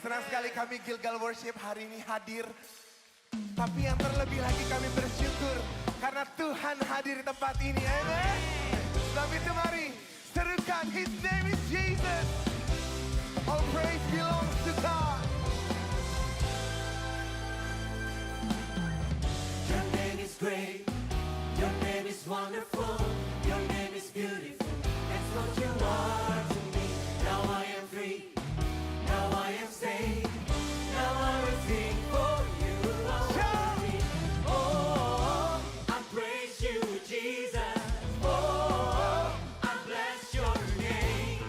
Senang sekali kami Gilgal Worship hari ini hadir. Tapi yang terlebih lagi kami bersyukur karena Tuhan hadir di tempat ini. Amen. Sebab itu mari serukan, His name is Jesus. All praise belongs to God. Your name is great, your name is wonderful, your name is beautiful. That's what you are to me. Now I am free, now I am saved. Now I will sing for you. Oh, I praise you, Jesus. Oh, I bless your name.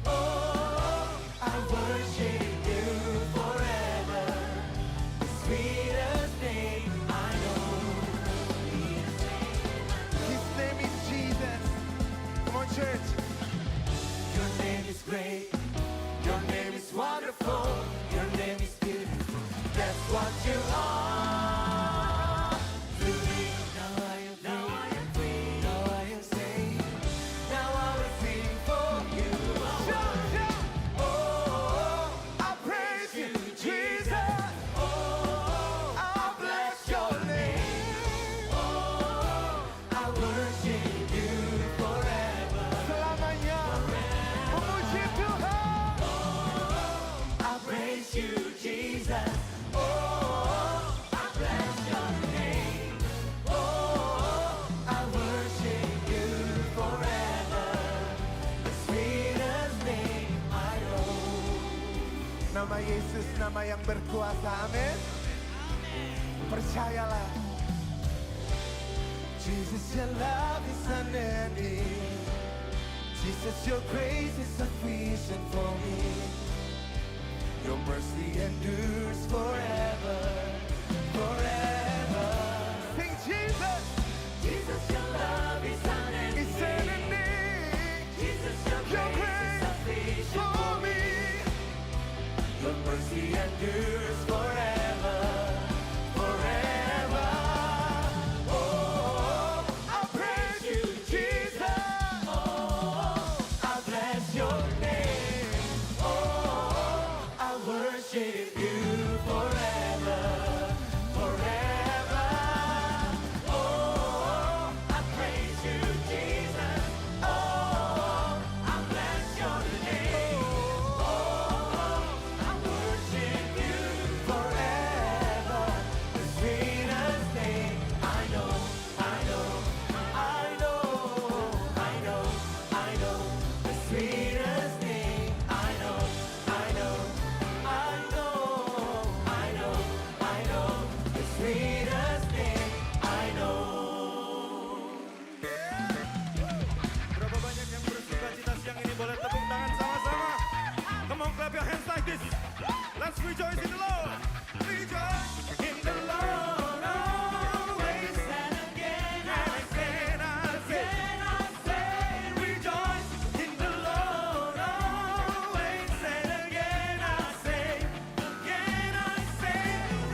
Oh, I worship you forever. The sweetest name I know. His name is Jesus. Come on, church. Your name is great, your name is wonderful, your name is beautiful. That's what you are to me. Now I am free, now I am saved. Now I will sing for you. Oh, I praise you, Jesus. Oh, I bless your name. oh, I worship you forever. Selamanya memuji Tuhan. I praise you, Jesus. Oh, I bless your name. Oh, I worship you forever. The sweetest name I know. Nama Yesus, nama yang berkuasa. Amin. Percayalah. Jesus, your love is unending. Jesus, your grace is sufficient for me. Your mercy endures forever, forever. Sing Jesus, Jesus, your love is unending. it's unending. Jesus, your Your grace is grace sufficient for for me. me. Your mercy endures forever, forever. Oh, I praise you, Jesus. oh, I bless your name. Oh, I worship you forever, forever. Oh, I praise you, Jesus. Oh, I bless your name. Oh, I worship you forever. The sweetest name I know, I know, I know, I know, I know. The sweetest name I know, I know, I know, I know, I know. The sweetest name I know. Berapa banyak yang bersuka cita siang ini, boleh tepuk tangan sama-sama. Come on, clap your hands like this. Let's rejoice in the Lord. Rejoice in the Lord always. And again I And I say, rejoice in the Lord always. and again I say,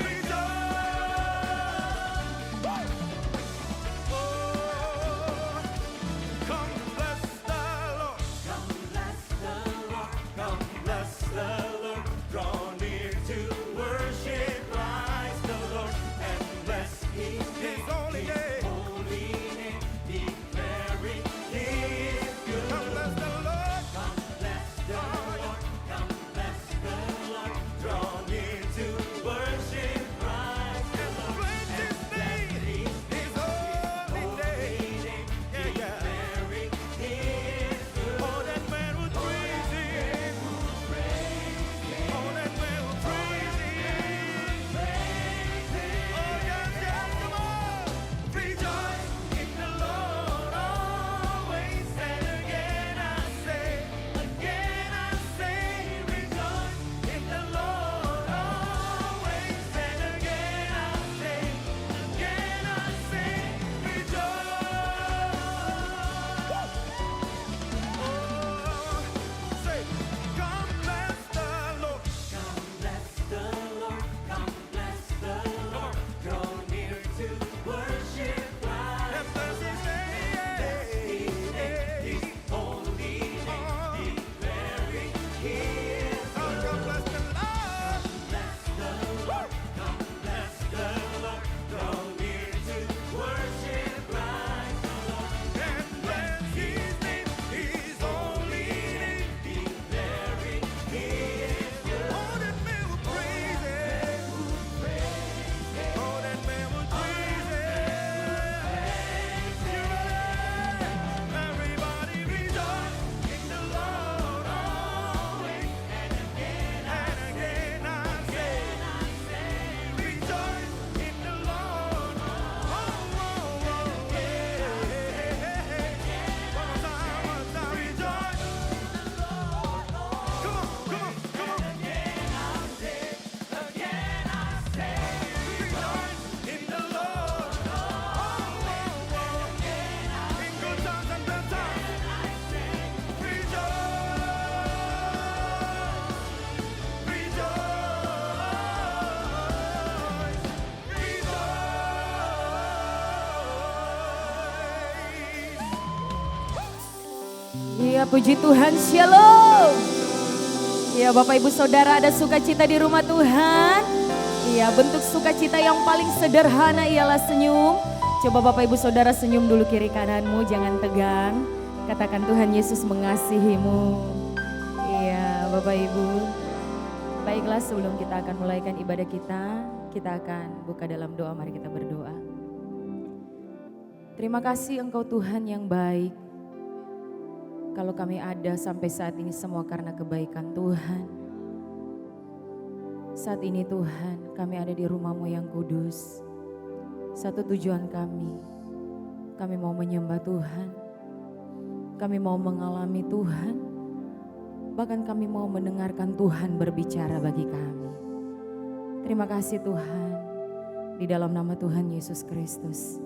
rejoice. Oh, come bless the Lord. Come bless the Lord, Come bless the Lord. puji Tuhan, shalom. Ya Bapak Ibu Saudara, ada sukacita di rumah Tuhan. Iya, bentuk sukacita yang paling sederhana ialah senyum. Coba Bapak Ibu Saudara senyum dulu kiri kananmu, jangan tegang. Katakan Tuhan Yesus mengasihimu. Iya Bapak Ibu. Baiklah, sebelum kita akan mulaikan ibadah kita akan buka dalam doa. Mari kita berdoa. Terima kasih Engkau Tuhan yang baik. Kalau kami ada sampai saat ini semua karena kebaikan Tuhan. Saat ini Tuhan, kami ada di rumah-Mu yang kudus. Satu tujuan kami mau menyembah Tuhan. Kami mau mengalami Tuhan. Bahkan kami mau mendengarkan Tuhan berbicara bagi kami. Terima kasih Tuhan. Di dalam nama Tuhan Yesus Kristus.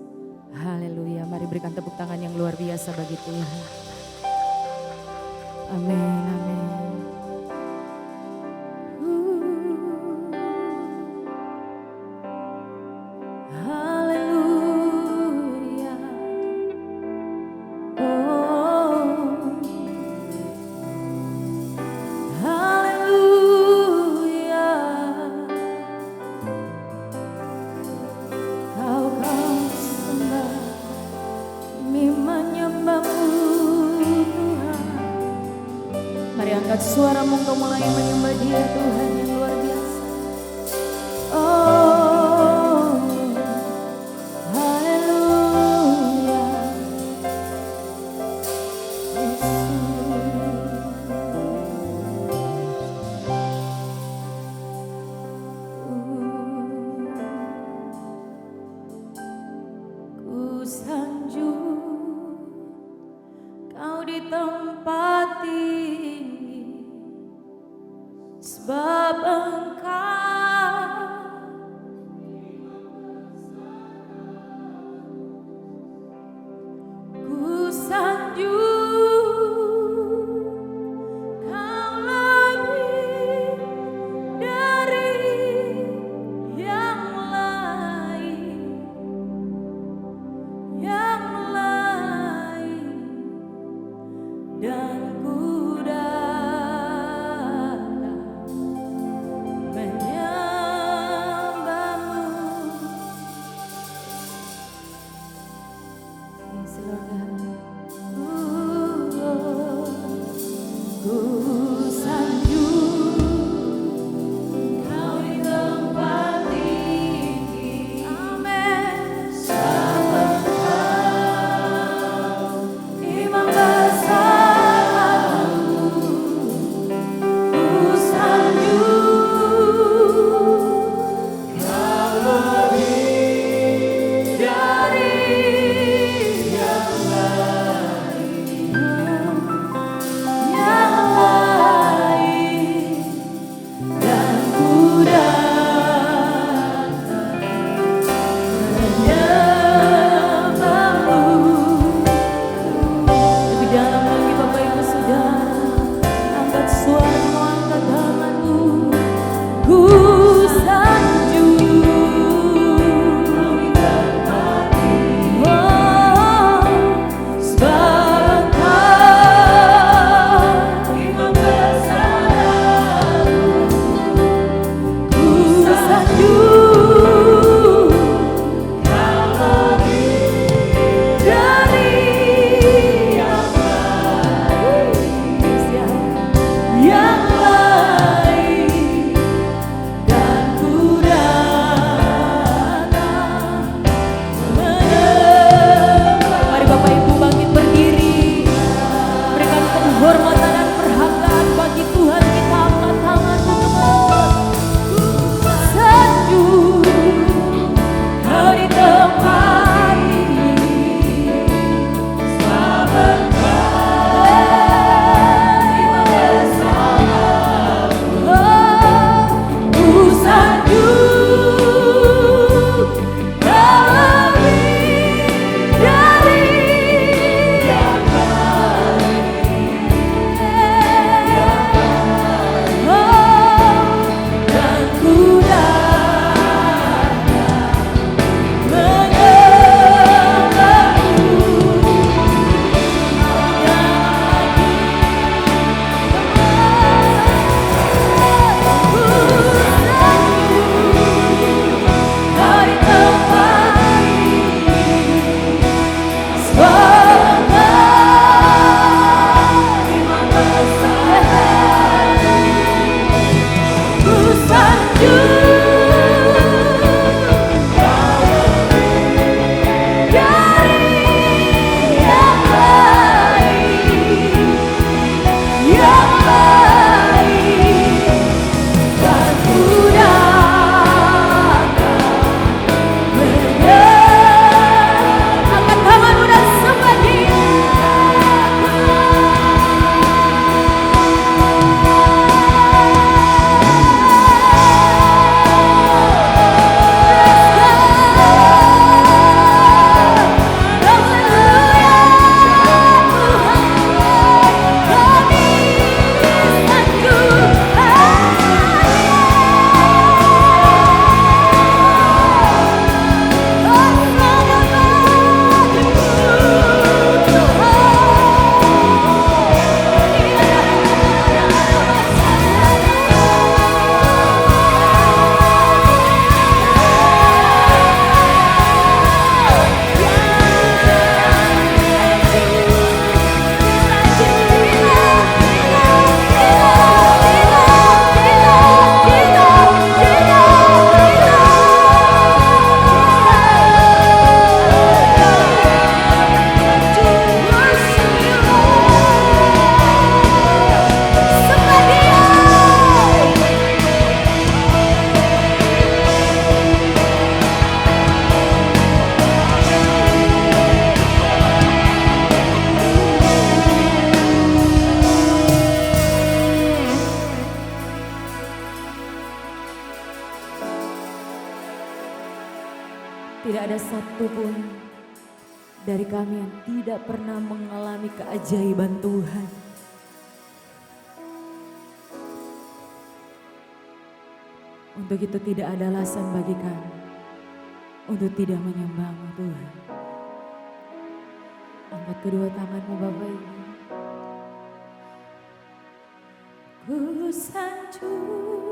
Haleluya. Mari berikan tepuk tangan yang luar biasa bagi Tuhan. Amin, amin. Haleluya. Oh. Haleluya. Kau sembah, kami menyembah-Mu. Mari angkat suaramu, engkau mulai menyembah Dia, Tuhan yang luar biasa. Oh, haleluya. Ku sanjung Kau di tempat ini, sebab Engkau ku sanjung, Kau lebih dari yang lain, dan ku datang Tidak ada satupun dari kami yang tidak pernah mengalami keajaiban Tuhan. Untuk itu tidak ada alasan bagi kami untuk tidak menyembah-Mu Tuhan. Angkat kedua tanganmu Bapak Ibu. Ku sanjung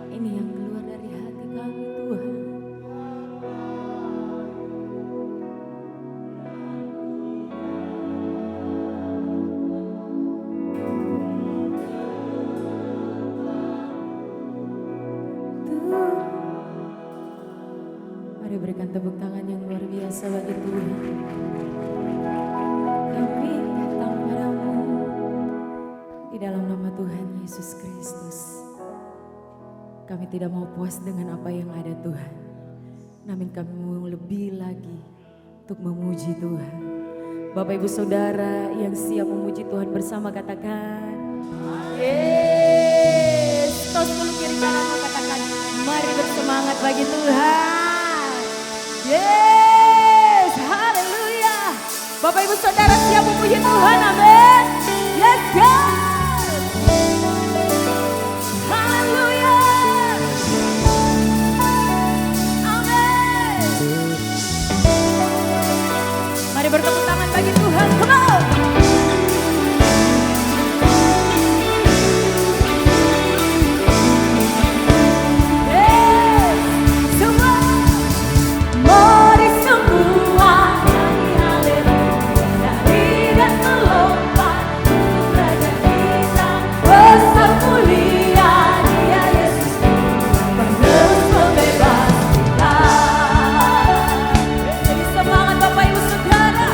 ini yang keluar dari hati kami Tuhan. Mari berikan tepuk tangan yang luar biasa bagi Tuhan. Kami datang padamu di dalam nama Tuhan Yesus Kristus. Kami tidak mau puas dengan apa yang ada Tuhan. Namun kami mau lebih lagi untuk memuji Tuhan. Bapak Ibu Saudara yang siap memuji Tuhan bersama katakan. Yes. Tos dulu kiri kananmu katakan. Mari bersemangat bagi Tuhan. Yes. Haleluya. Bapak Ibu Saudara siap memuji Tuhan. Amin. Let's go. Haleluya. Mari bertepuk tangan bagi Tuhan. Come on. Yes. Semua. Mari semua nyanyi haleluya. Dari dan melompat untuk Raja kita. Besar mulia Dia Yesus Tuhan. Penerus pembebas kita. Jadi semangat Bapak Ibu Saudara.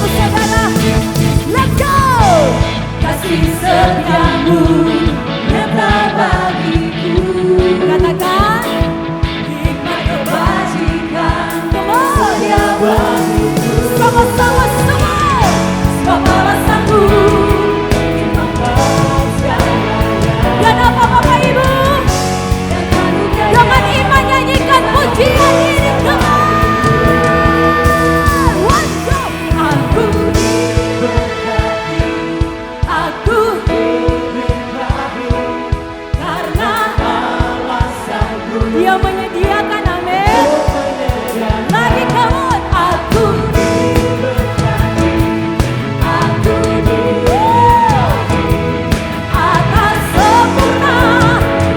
Ibu saudara, let's go. Kasih setiamu nyata bagiku. Katakan, Hikmat kebajikan come on. setia bagiku. Sama-sama semua. Sebab alasanku dimakan segalanya. Dan apa Bapak Ibu? Dan anugerah Dengan iman nyanyikan pujian ini, come on. Let's go. aku diberkati. Aku diberkati karena alasanku Dia menyediakan, amin. Lagi come on. aku diberkati. Aku diberkati atas sempurna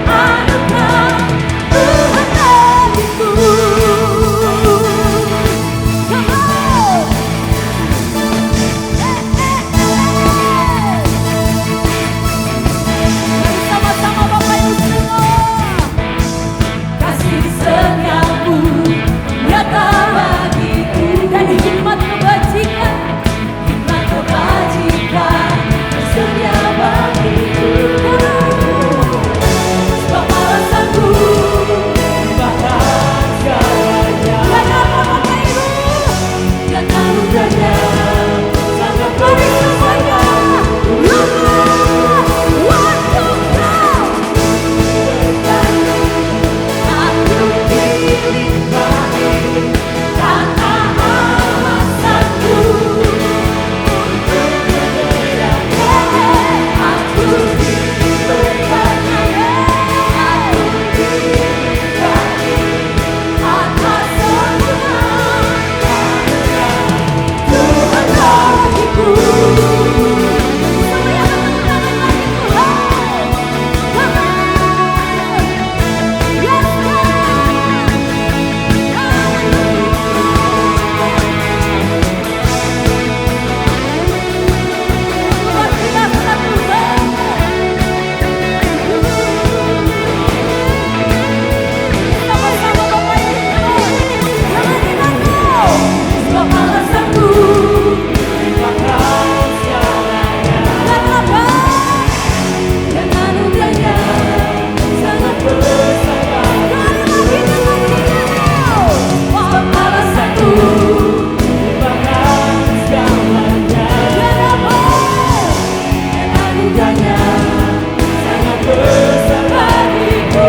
anugerah Tuhan bagiku. Come on. Mari sama-sama Bapak Ibu semua. Kasih setiamu nyata bagiku. Dan hikmat kebajikan Hikmat kebajikan setia bagiku. Sebab alasanku bahkan segalanya. dan apa Bapak Ibu? Dan anugerahnya sangat Mari besar. semuanya. Waktu kau. Aku diberkati karena alasanku untuk bergerak. Aku diberkati. Aku diberkati atas semua anugerah Tuhan bagiku. Semua yang berkenan bagi Tuhan. Come on. Yes, luar biasa Tuhan. Sama-sama Bapak Ibu. Jangan dibantu. Sebab alasanku dimakan segalanya. Dan apa? Dan anugerahnya sangat besar. Sekali lagi dengan dia. Sebab alasanku dimakan segalanya. Dan apa? Dan anugerahnya sangat besar bagiku.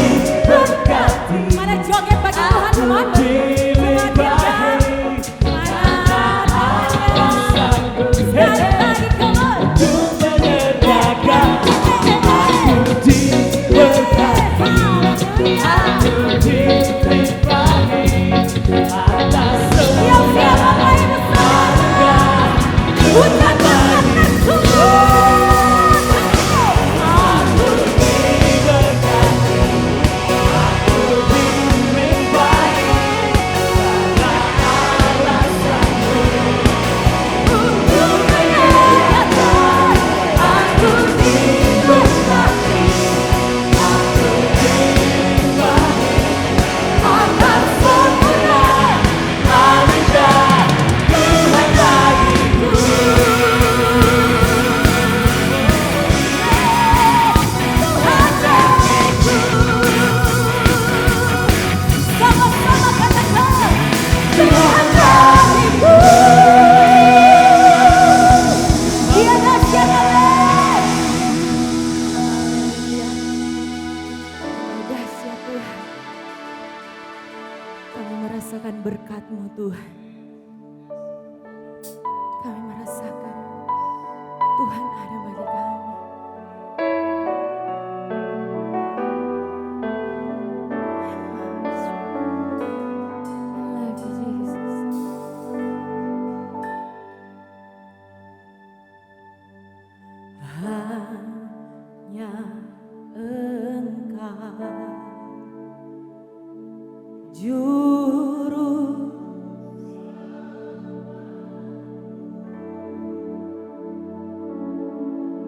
Diberkati, Mana joget bagi Tuhan teman? dilimpahi alasanku. Sekali lagi come on. Untuk menyediakan aku diberkati, aku dilimpahi atas semua Siap-siap Bapak Ibu semua. Ucapkan aku diberkati, aku dilimpahi karena alasanku untuk menyediakan aku diberkati, aku dilimpahi atas sempurna anugerah Tuhan bagiku. Tuhan bagiku. sama-sama katakan. Tuhan bagiku. Dia dahsyat amin. Kau dahsyat Tuhan. Kami merasakan berkat-Mu Tuhan. Kami merasakan Tuhan ada bagi kami. I love you, Jesus. Hanya Engkau juru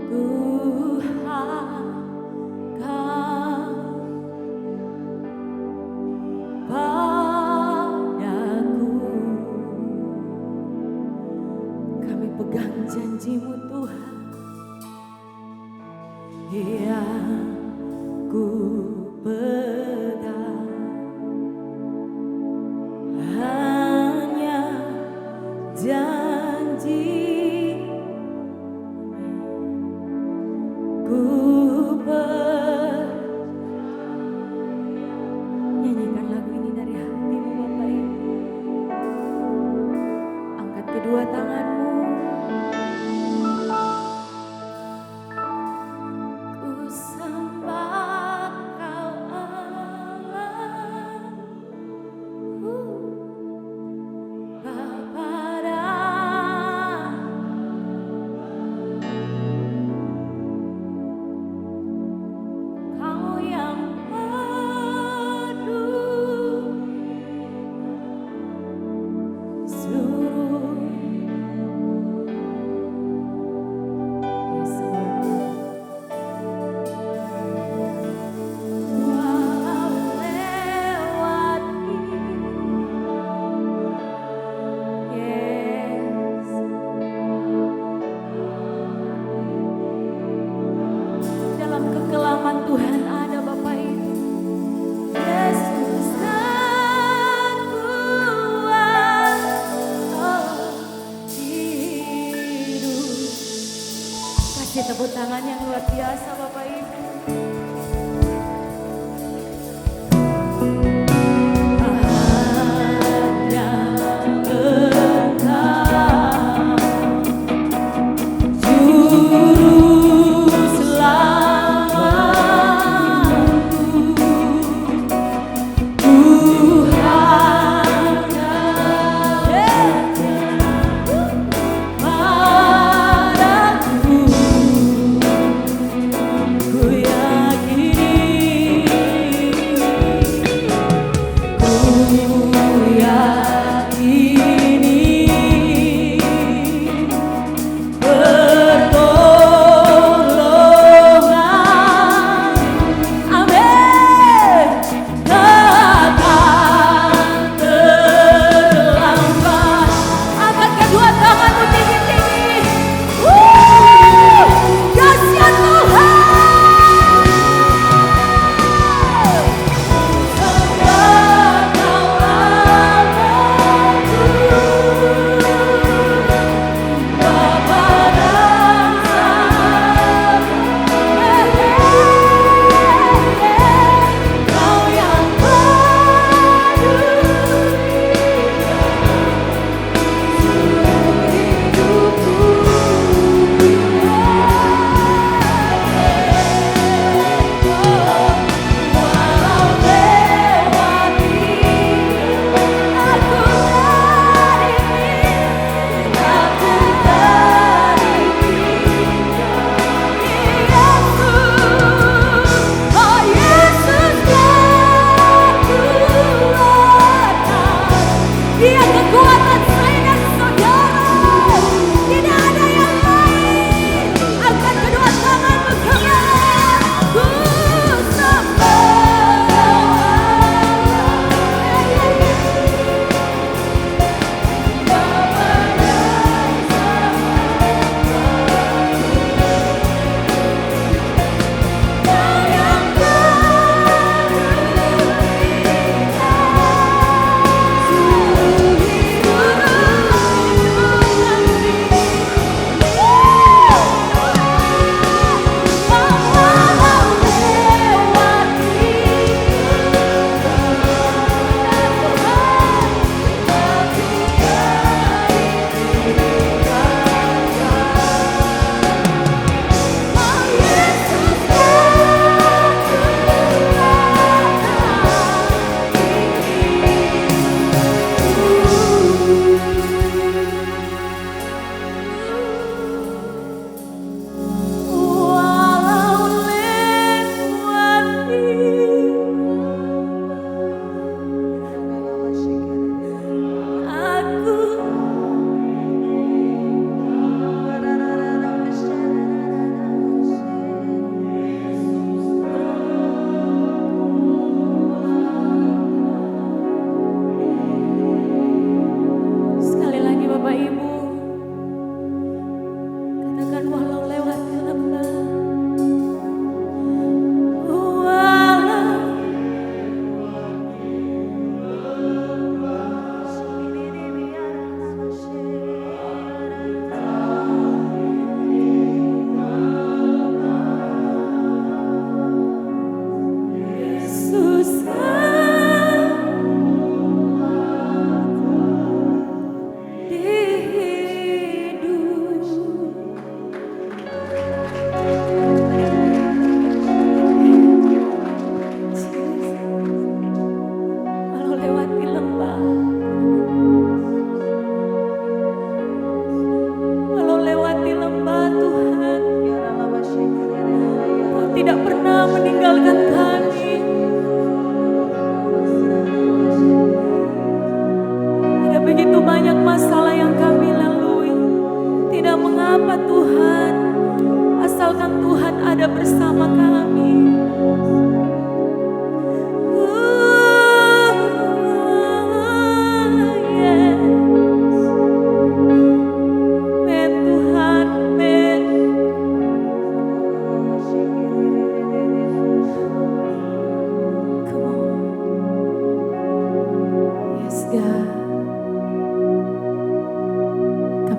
Tuhan kau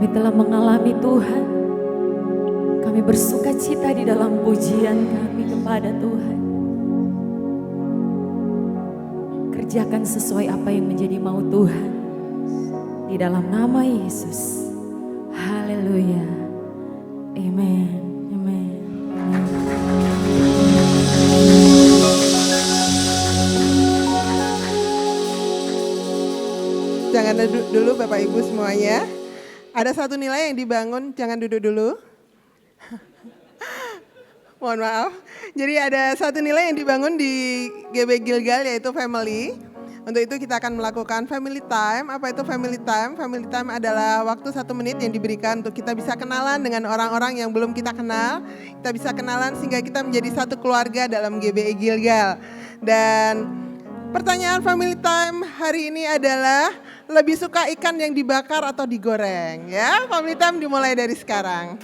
telah mengalami Tuhan. Kami bersuka cita di dalam pujian kami kepada Tuhan. Kerjakan sesuai apa yang menjadi mau Tuhan. Di dalam nama Yesus. Haleluya. Amen. Amen. Jangan duduk dulu Bapak Ibu semuanya. Ada satu nilai yang dibangun, jangan duduk dulu. Mohon maaf. Jadi ada satu nilai yang dibangun di GB Gilgal yaitu family. Untuk itu kita akan melakukan family time. Apa itu family time? Family time adalah waktu 1 menit yang diberikan untuk kita bisa kenalan dengan orang-orang yang belum kita kenal. Kita bisa kenalan sehingga kita menjadi satu keluarga dalam GBI Gilgal. Dan pertanyaan family time hari ini adalah lebih suka ikan yang dibakar atau digoreng? Ya, family time dimulai dari sekarang.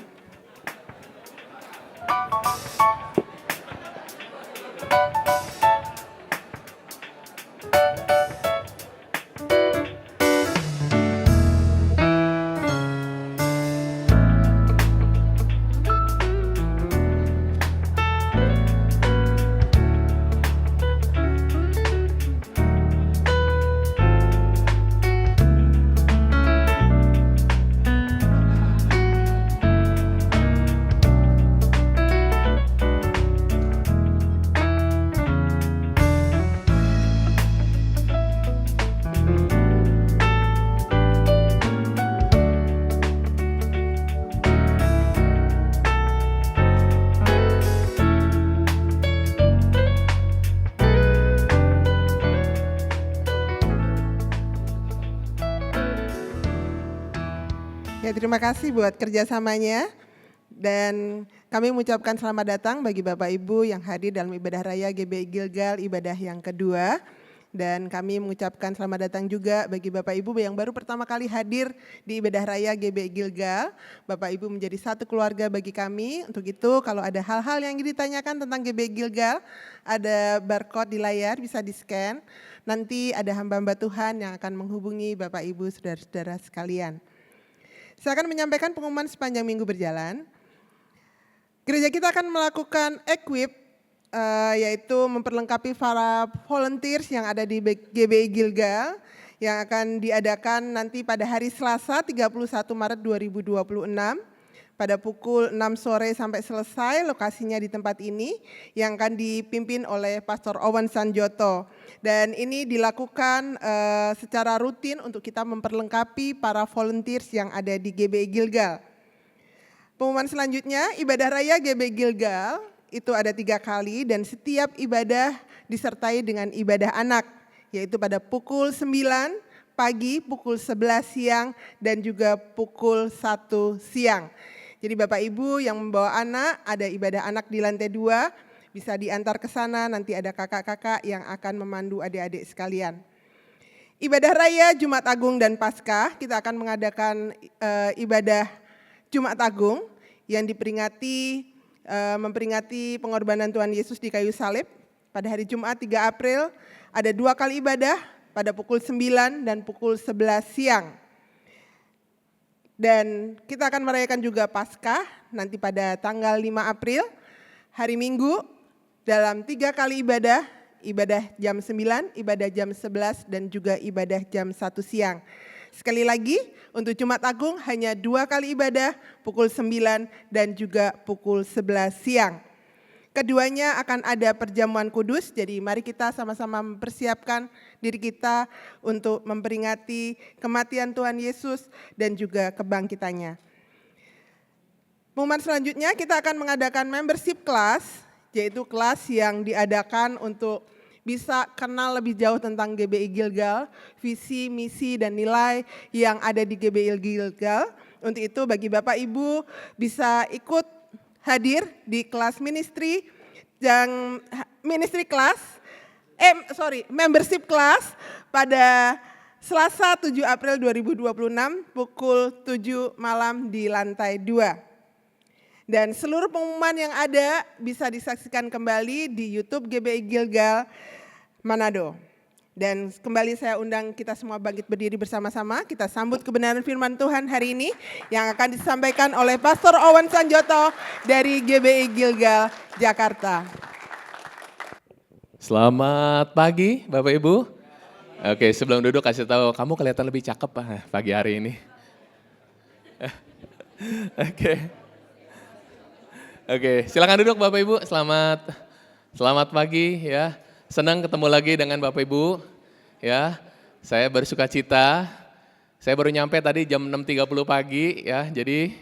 Ya, terima kasih buat kerjasamanya. Dan kami mengucapkan selamat datang bagi Bapak Ibu yang hadir dalam ibadah raya GBI Gilgal ibadah yang kedua. Dan kami mengucapkan selamat datang juga bagi Bapak Ibu yang baru pertama kali hadir di ibadah raya GBI Gilgal. Bapak Ibu menjadi satu keluarga bagi kami. Untuk itu kalau ada hal-hal yang ingin ditanyakan tentang GBI Gilgal, ada barcode di layar bisa di-scan. Nanti ada hamba-hamba Tuhan yang akan menghubungi Bapak Ibu saudara-saudara sekalian. Saya akan menyampaikan pengumuman sepanjang minggu berjalan. Gereja kita akan melakukan equip, yaitu memperlengkapi para volunteers yang ada di GBI Gilgal, yang akan diadakan nanti pada hari Selasa 31 Maret 2026, pada pukul 6 sore sampai selesai, lokasinya di tempat ini, yang akan dipimpin oleh Pastor Owen Sanjoto. Dan ini dilakukan secara rutin untuk kita memperlengkapi para volunteers yang ada di GBI Gilgal. Pengumuman selanjutnya, ibadah raya GBI Gilgal itu ada 3 kali dan setiap ibadah disertai dengan ibadah anak, yaitu pada pukul 9 pagi, pukul 11 siang, dan juga pukul 1 siang. Jadi Bapak Ibu yang membawa anak, ada ibadah anak di lantai 2, bisa diantar ke sana, nanti ada kakak-kakak yang akan memandu adik-adik sekalian. Ibadah raya Jumat Agung dan Paskah, kita akan mengadakan ibadah Jumat Agung yang memperingati pengorbanan Tuhan Yesus di kayu salib. Pada hari Jumat 3 April ada 2 kali ibadah pada pukul 9 dan pukul 11 siang. Dan kita akan merayakan juga Paskah nanti pada tanggal 5 April, hari Minggu, dalam 3 kali ibadah jam 9, ibadah jam 11, dan juga ibadah jam 1 siang. Sekali lagi, untuk Jumat Agung hanya 2 kali ibadah, pukul 9 dan juga pukul 11 siang. Keduanya akan ada perjamuan kudus, jadi mari kita sama-sama mempersiapkan diri kita untuk memperingati kematian Tuhan Yesus dan juga kebangkitannya. Pengumuman selanjutnya kita akan mengadakan membership class, yaitu kelas yang diadakan untuk bisa kenal lebih jauh tentang GBI Gilgal, visi, misi, dan nilai yang ada di GBI Gilgal. Untuk itu bagi Bapak Ibu bisa ikut hadir di kelas ministry, yang membership class pada Selasa 7 April 2026 pukul 7 malam di lantai 2. Dan seluruh pengumuman yang ada bisa disaksikan kembali di YouTube GBI Gilgal Manado. Dan kembali saya undang kita semua bangkit berdiri bersama-sama. Kita sambut kebenaran firman Tuhan hari ini yang akan disampaikan oleh Pastor Owen Sanjoto dari GBI Gilgal, Jakarta. Selamat pagi Bapak Ibu. Oke, sebelum duduk kasih tahu kamu kelihatan lebih cakep pagi hari ini. Oke, silakan duduk Bapak Ibu. Selamat pagi ya. Senang ketemu lagi dengan Bapak Ibu. Ya, saya bersuka cita. Saya baru nyampe tadi jam 6.30 pagi ya. Jadi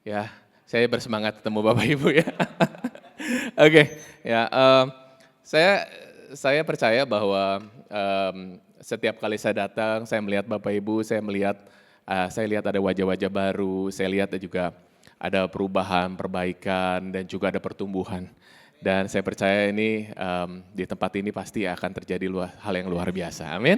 ya saya bersemangat ketemu Bapak Ibu ya. Oke, ya saya percaya bahwa setiap kali saya datang, saya melihat Bapak Ibu, saya lihat ada wajah-wajah baru, saya lihat juga ada perubahan, perbaikan, dan juga ada pertumbuhan. Dan saya percaya ini di tempat ini pasti akan terjadi hal yang luar biasa. Amin.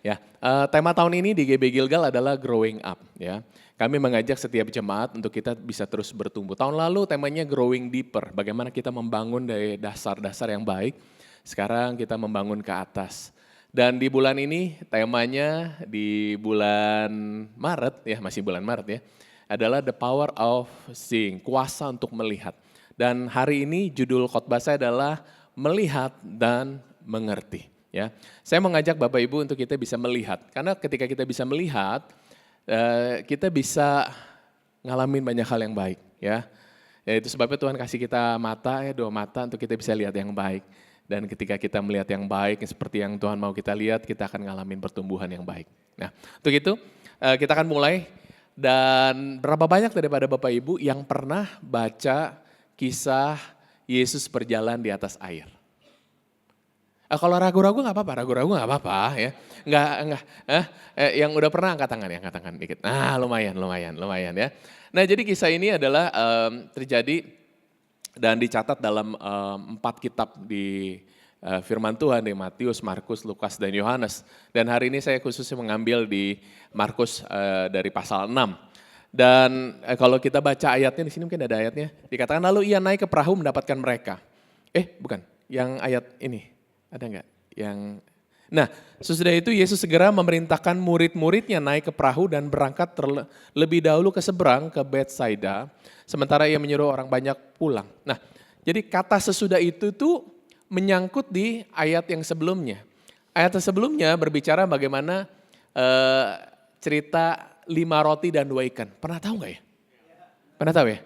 Ya, tema tahun ini di GB Gilgal adalah Growing Up. Ya, kami mengajak setiap jemaat untuk kita bisa terus bertumbuh. Tahun lalu temanya Growing Deeper. Bagaimana kita membangun dari dasar-dasar yang baik. Sekarang kita membangun ke atas. Dan di bulan ini temanya di bulan Maret, ya masih bulan Maret ya, adalah The Power of Seeing, kuasa untuk melihat. Dan hari ini judul khotbah saya adalah melihat dan mengerti. Ya, saya mengajak Bapak Ibu untuk kita bisa melihat, karena ketika kita bisa melihat, kita bisa ngalamin banyak hal yang baik. Ya, itu sebabnya Tuhan kasih kita mata, ya 2 mata untuk kita bisa lihat yang baik. Dan ketika kita melihat yang baik, seperti yang Tuhan mau kita lihat, kita akan ngalamin pertumbuhan yang baik. Nah, untuk itu kita akan mulai. Dan berapa banyak daripada Bapak Ibu yang pernah baca kisah Yesus berjalan di atas air? Kalau ragu-ragu nggak apa-apa, ya. Nggak. Yang udah pernah angkat tangan dikit. Nah, lumayan ya. Nah, jadi kisah ini adalah terjadi dan dicatat dalam 4 kitab di firman Tuhan, di Matius, Markus, Lukas, dan Yohanes. Dan hari ini saya khususnya mengambil di Markus dari pasal 6. Dan kalau kita baca ayatnya, di sini mungkin ada ayatnya, dikatakan lalu ia naik ke perahu mendapatkan mereka. Bukan, yang ayat ini, ada enggak? Nah, sesudah itu Yesus segera memerintahkan murid-muridnya naik ke perahu dan berangkat terlebih dahulu ke seberang, ke Betsaida, sementara ia menyuruh orang banyak pulang. Nah, jadi kata sesudah itu tuh menyangkut di ayat yang sebelumnya. Ayat yang sebelumnya berbicara bagaimana cerita 5 roti dan 2 ikan. Pernah tahu nggak ya? Pernah tahu ya?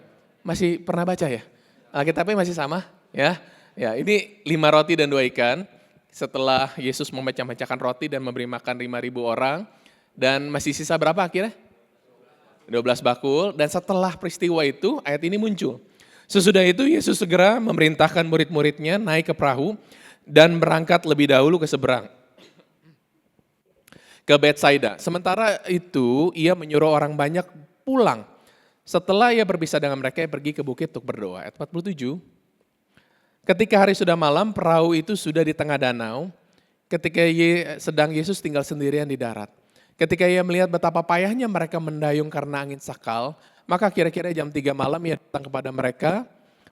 Masih pernah baca ya? Alkitabnya masih sama ya? Ya, ini 5 roti dan 2 ikan. Setelah Yesus memecah-mecahkan roti dan memberi makan 5.000 orang. Dan masih sisa berapa akhirnya? 12 bakul. Dan setelah peristiwa itu ayat ini muncul. Sesudah itu Yesus segera memerintahkan murid-muridnya naik ke perahu dan berangkat lebih dahulu ke seberang, ke Betsaida. Sementara itu ia menyuruh orang banyak pulang. Setelah ia berpisah dengan mereka, ia pergi ke bukit untuk berdoa. Ayat 47. Ketika hari sudah malam, perahu itu sudah di tengah danau. Ketika sedang Yesus tinggal sendirian di darat. Ketika ia melihat betapa payahnya mereka mendayung karena angin sakal, maka kira-kira jam 3 malam ia datang kepada mereka,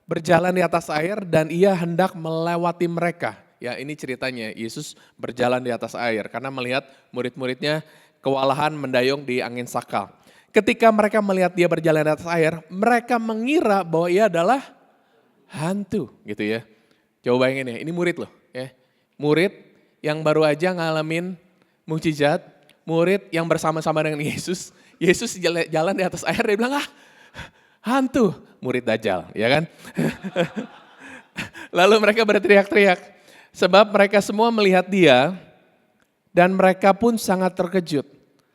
berjalan di atas air dan ia hendak melewati mereka. Ya, ini ceritanya, Yesus berjalan di atas air karena melihat murid-muridnya kewalahan mendayung di angin sakal. Ketika mereka melihat dia berjalan di atas air, mereka mengira bahwa ia adalah hantu gitu ya. Coba bayangin ya, ini murid loh ya. Murid yang baru aja ngalamin mukjizat, murid yang bersama-sama dengan Yesus. Yesus jalan di atas air, dia bilang, hantu, murid Dajjal, ya kan? Lalu mereka berteriak-teriak, sebab mereka semua melihat dia, dan mereka pun sangat terkejut.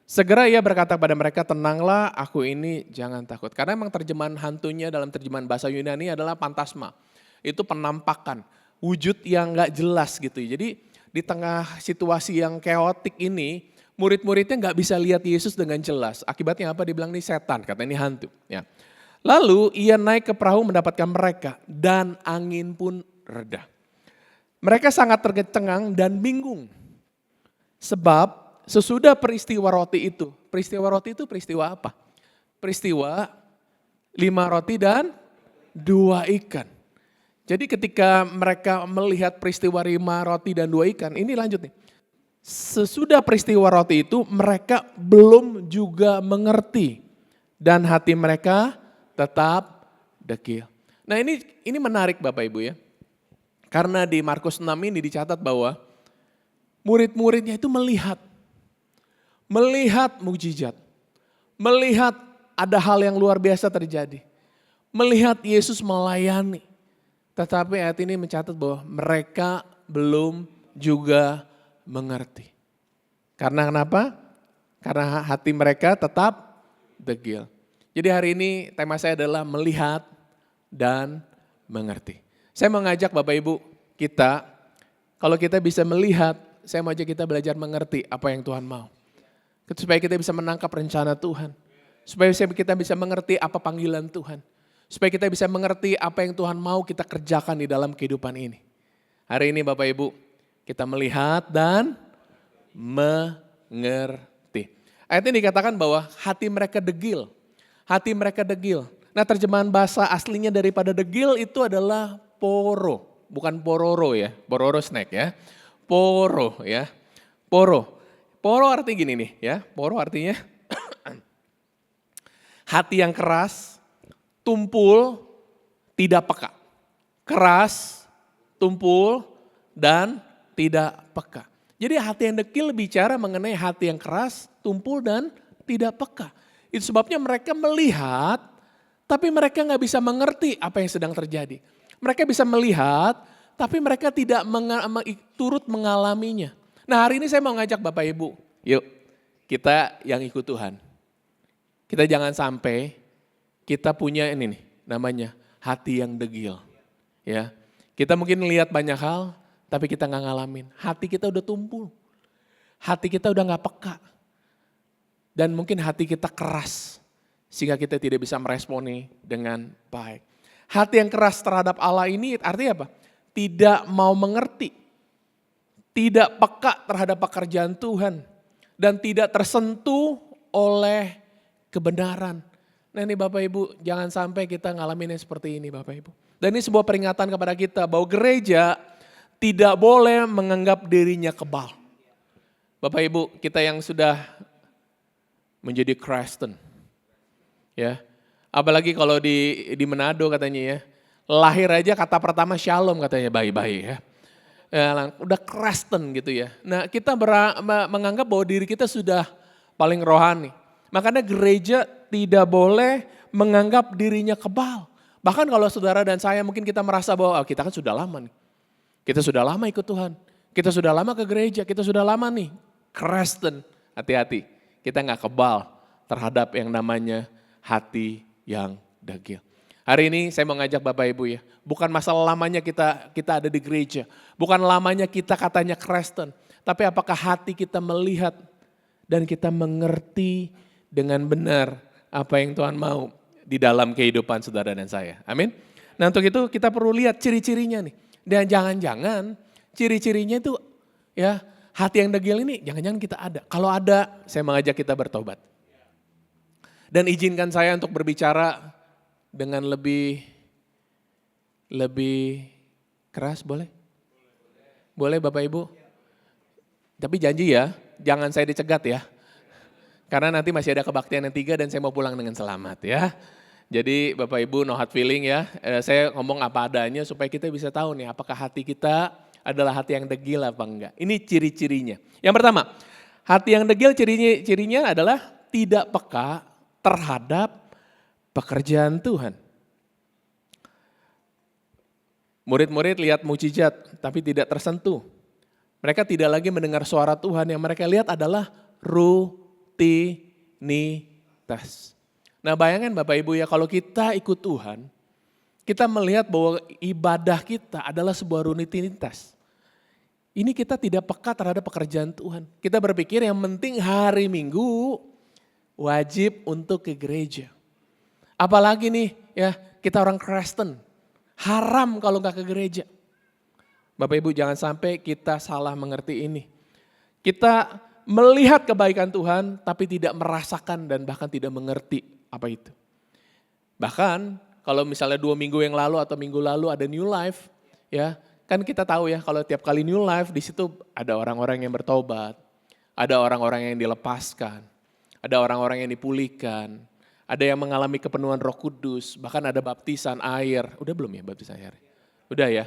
Segera ia berkata kepada mereka, tenanglah, aku ini jangan takut. Karena memang terjemahan hantunya dalam terjemahan bahasa Yunani adalah pantasma. Itu penampakan, wujud yang gak jelas gitu. Jadi di tengah situasi yang keotik ini, murid-muridnya nggak bisa lihat Yesus dengan jelas. Akibatnya apa? Dibilang ini setan, kata ini hantu. Ya. Lalu ia naik ke perahu mendapatkan mereka dan angin pun reda. Mereka sangat tercengang dan bingung. Sebab sesudah peristiwa roti itu peristiwa apa? Peristiwa 5 roti dan 2 ikan. Jadi ketika mereka melihat peristiwa 5 roti dan 2 ikan, ini lanjut nih. Sesudah peristiwa roti itu mereka belum juga mengerti dan hati mereka tetap dekil. Nah ini menarik Bapak Ibu ya. Karena di Markus 6 ini dicatat bahwa murid-muridnya itu melihat mukjizat, melihat ada hal yang luar biasa terjadi, melihat Yesus melayani. Tetapi ayat ini mencatat bahwa mereka belum juga mengerti. Karena kenapa? Karena hati mereka tetap degil. Jadi hari ini tema saya adalah melihat dan mengerti. Saya mengajak Bapak Ibu kita, kalau kita bisa melihat, saya mau ajak kita belajar mengerti apa yang Tuhan mau. Supaya kita bisa menangkap rencana Tuhan. Supaya kita bisa mengerti apa panggilan Tuhan. Supaya kita bisa mengerti apa yang Tuhan mau kita kerjakan di dalam kehidupan ini. Hari ini Bapak Ibu, kita melihat dan mengerti. Ayat ini dikatakan bahwa hati mereka degil. Hati mereka degil. Nah terjemahan bahasa aslinya daripada degil itu adalah poro. Bukan pororo ya, pororo snack ya. Poro ya, poro. Poro artinya gini nih ya, poro artinya hati yang keras, tumpul, tidak peka. Keras, tumpul, dan tidak peka. Jadi hati yang dekil bicara mengenai hati yang keras, tumpul, dan tidak peka. Itu sebabnya mereka melihat, tapi mereka nggak bisa mengerti apa yang sedang terjadi. Mereka bisa melihat, tapi mereka tidak turut mengalaminya. Nah hari ini saya mau ngajak Bapak Ibu, yuk kita yang ikut Tuhan. Kita jangan sampai kita punya ini nih, namanya hati yang degil. Ya, kita mungkin lihat banyak hal, tapi kita nggak ngalamin. Hati kita udah tumpul, hati kita udah nggak peka, dan mungkin hati kita keras, sehingga kita tidak bisa meresponi dengan baik. Hati yang keras terhadap Allah ini artinya apa? Tidak mau mengerti, tidak peka terhadap pekerjaan Tuhan, dan tidak tersentuh oleh kebenaran. Nah ini Bapak Ibu, jangan sampai kita ngalamin yang seperti ini Bapak Ibu. Dan ini sebuah peringatan kepada kita bahwa gereja tidak boleh menganggap dirinya kebal. Bapak Ibu, kita yang sudah menjadi Kristen. Ya. Apalagi kalau di Manado katanya ya. Lahir aja kata pertama shalom katanya, bayi-bayi ya. Udah Kristen gitu ya. Nah kita menganggap bahwa diri kita sudah paling rohani. Makanya gereja tidak boleh menganggap dirinya kebal. Bahkan kalau saudara dan saya mungkin kita merasa bahwa kita kan sudah lama nih. Kita sudah lama ikut Tuhan. Kita sudah lama ke gereja, kita sudah lama nih Kristen. Hati-hati, kita gak kebal terhadap yang namanya hati yang degil. Hari ini saya mau ngajak Bapak Ibu ya, bukan masalah lamanya kita ada di gereja, bukan lamanya kita katanya Kristen, tapi apakah hati kita melihat dan kita mengerti dengan benar apa yang Tuhan mau di dalam kehidupan saudara dan saya. Amin. Nah untuk itu kita perlu lihat ciri-cirinya nih. Dan jangan-jangan ciri-cirinya itu ya hati yang degil ini jangan-jangan kita ada. Kalau ada saya mengajak kita bertobat. Dan izinkan saya untuk berbicara dengan lebih keras boleh? Boleh Bapak Ibu? Tapi janji ya, jangan saya dicegat ya. Karena nanti masih ada kebaktian yang 3 dan saya mau pulang dengan selamat ya. Jadi Bapak Ibu no hard feeling ya, saya ngomong apa adanya supaya kita bisa tahu nih apakah hati kita adalah hati yang degil apa enggak. Ini ciri-cirinya. Yang pertama, hati yang degil cirinya adalah tidak peka terhadap pekerjaan Tuhan. Murid-murid lihat mukjizat tapi tidak tersentuh. Mereka tidak lagi mendengar suara Tuhan, yang mereka lihat adalah rutinitas. Nah bayangkan Bapak Ibu ya, kalau kita ikut Tuhan, kita melihat bahwa ibadah kita adalah sebuah rutinitas. Ini kita tidak peka terhadap pekerjaan Tuhan. Kita berpikir yang penting hari Minggu wajib untuk ke gereja. Apalagi nih ya, kita orang Kristen, haram kalau nggak ke gereja. Bapak Ibu jangan sampai kita salah mengerti ini. Kita melihat kebaikan Tuhan tapi tidak merasakan dan bahkan tidak mengerti apa itu. Bahkan kalau misalnya 2 minggu yang lalu atau minggu lalu ada New Life, ya kan kita tahu ya kalau tiap kali New Life di situ ada orang-orang yang bertobat, ada orang-orang yang dilepaskan, ada orang-orang yang dipulihkan, ada yang mengalami kepenuhan Roh Kudus, bahkan ada baptisan air. Udah belum ya baptisan air? Udah ya.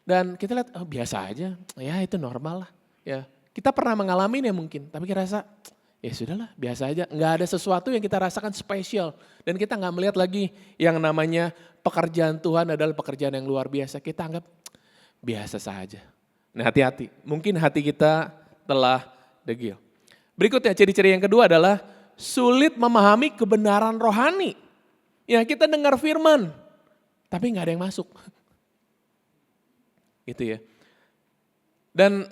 Dan kita lihat oh, biasa aja, ya itu normal lah. Ya kita pernah mengalami mungkin, tapi kita rasa ya sudahlah biasa aja. Nggak ada sesuatu yang kita rasakan spesial dan kita nggak melihat lagi yang namanya pekerjaan Tuhan adalah pekerjaan yang luar biasa. Kita anggap biasa saja. Nah hati-hati, mungkin hati kita telah degil. Berikutnya ciri-ciri yang kedua adalah sulit memahami kebenaran rohani. Ya kita dengar firman, tapi nggak ada yang masuk. Gitu ya. Dan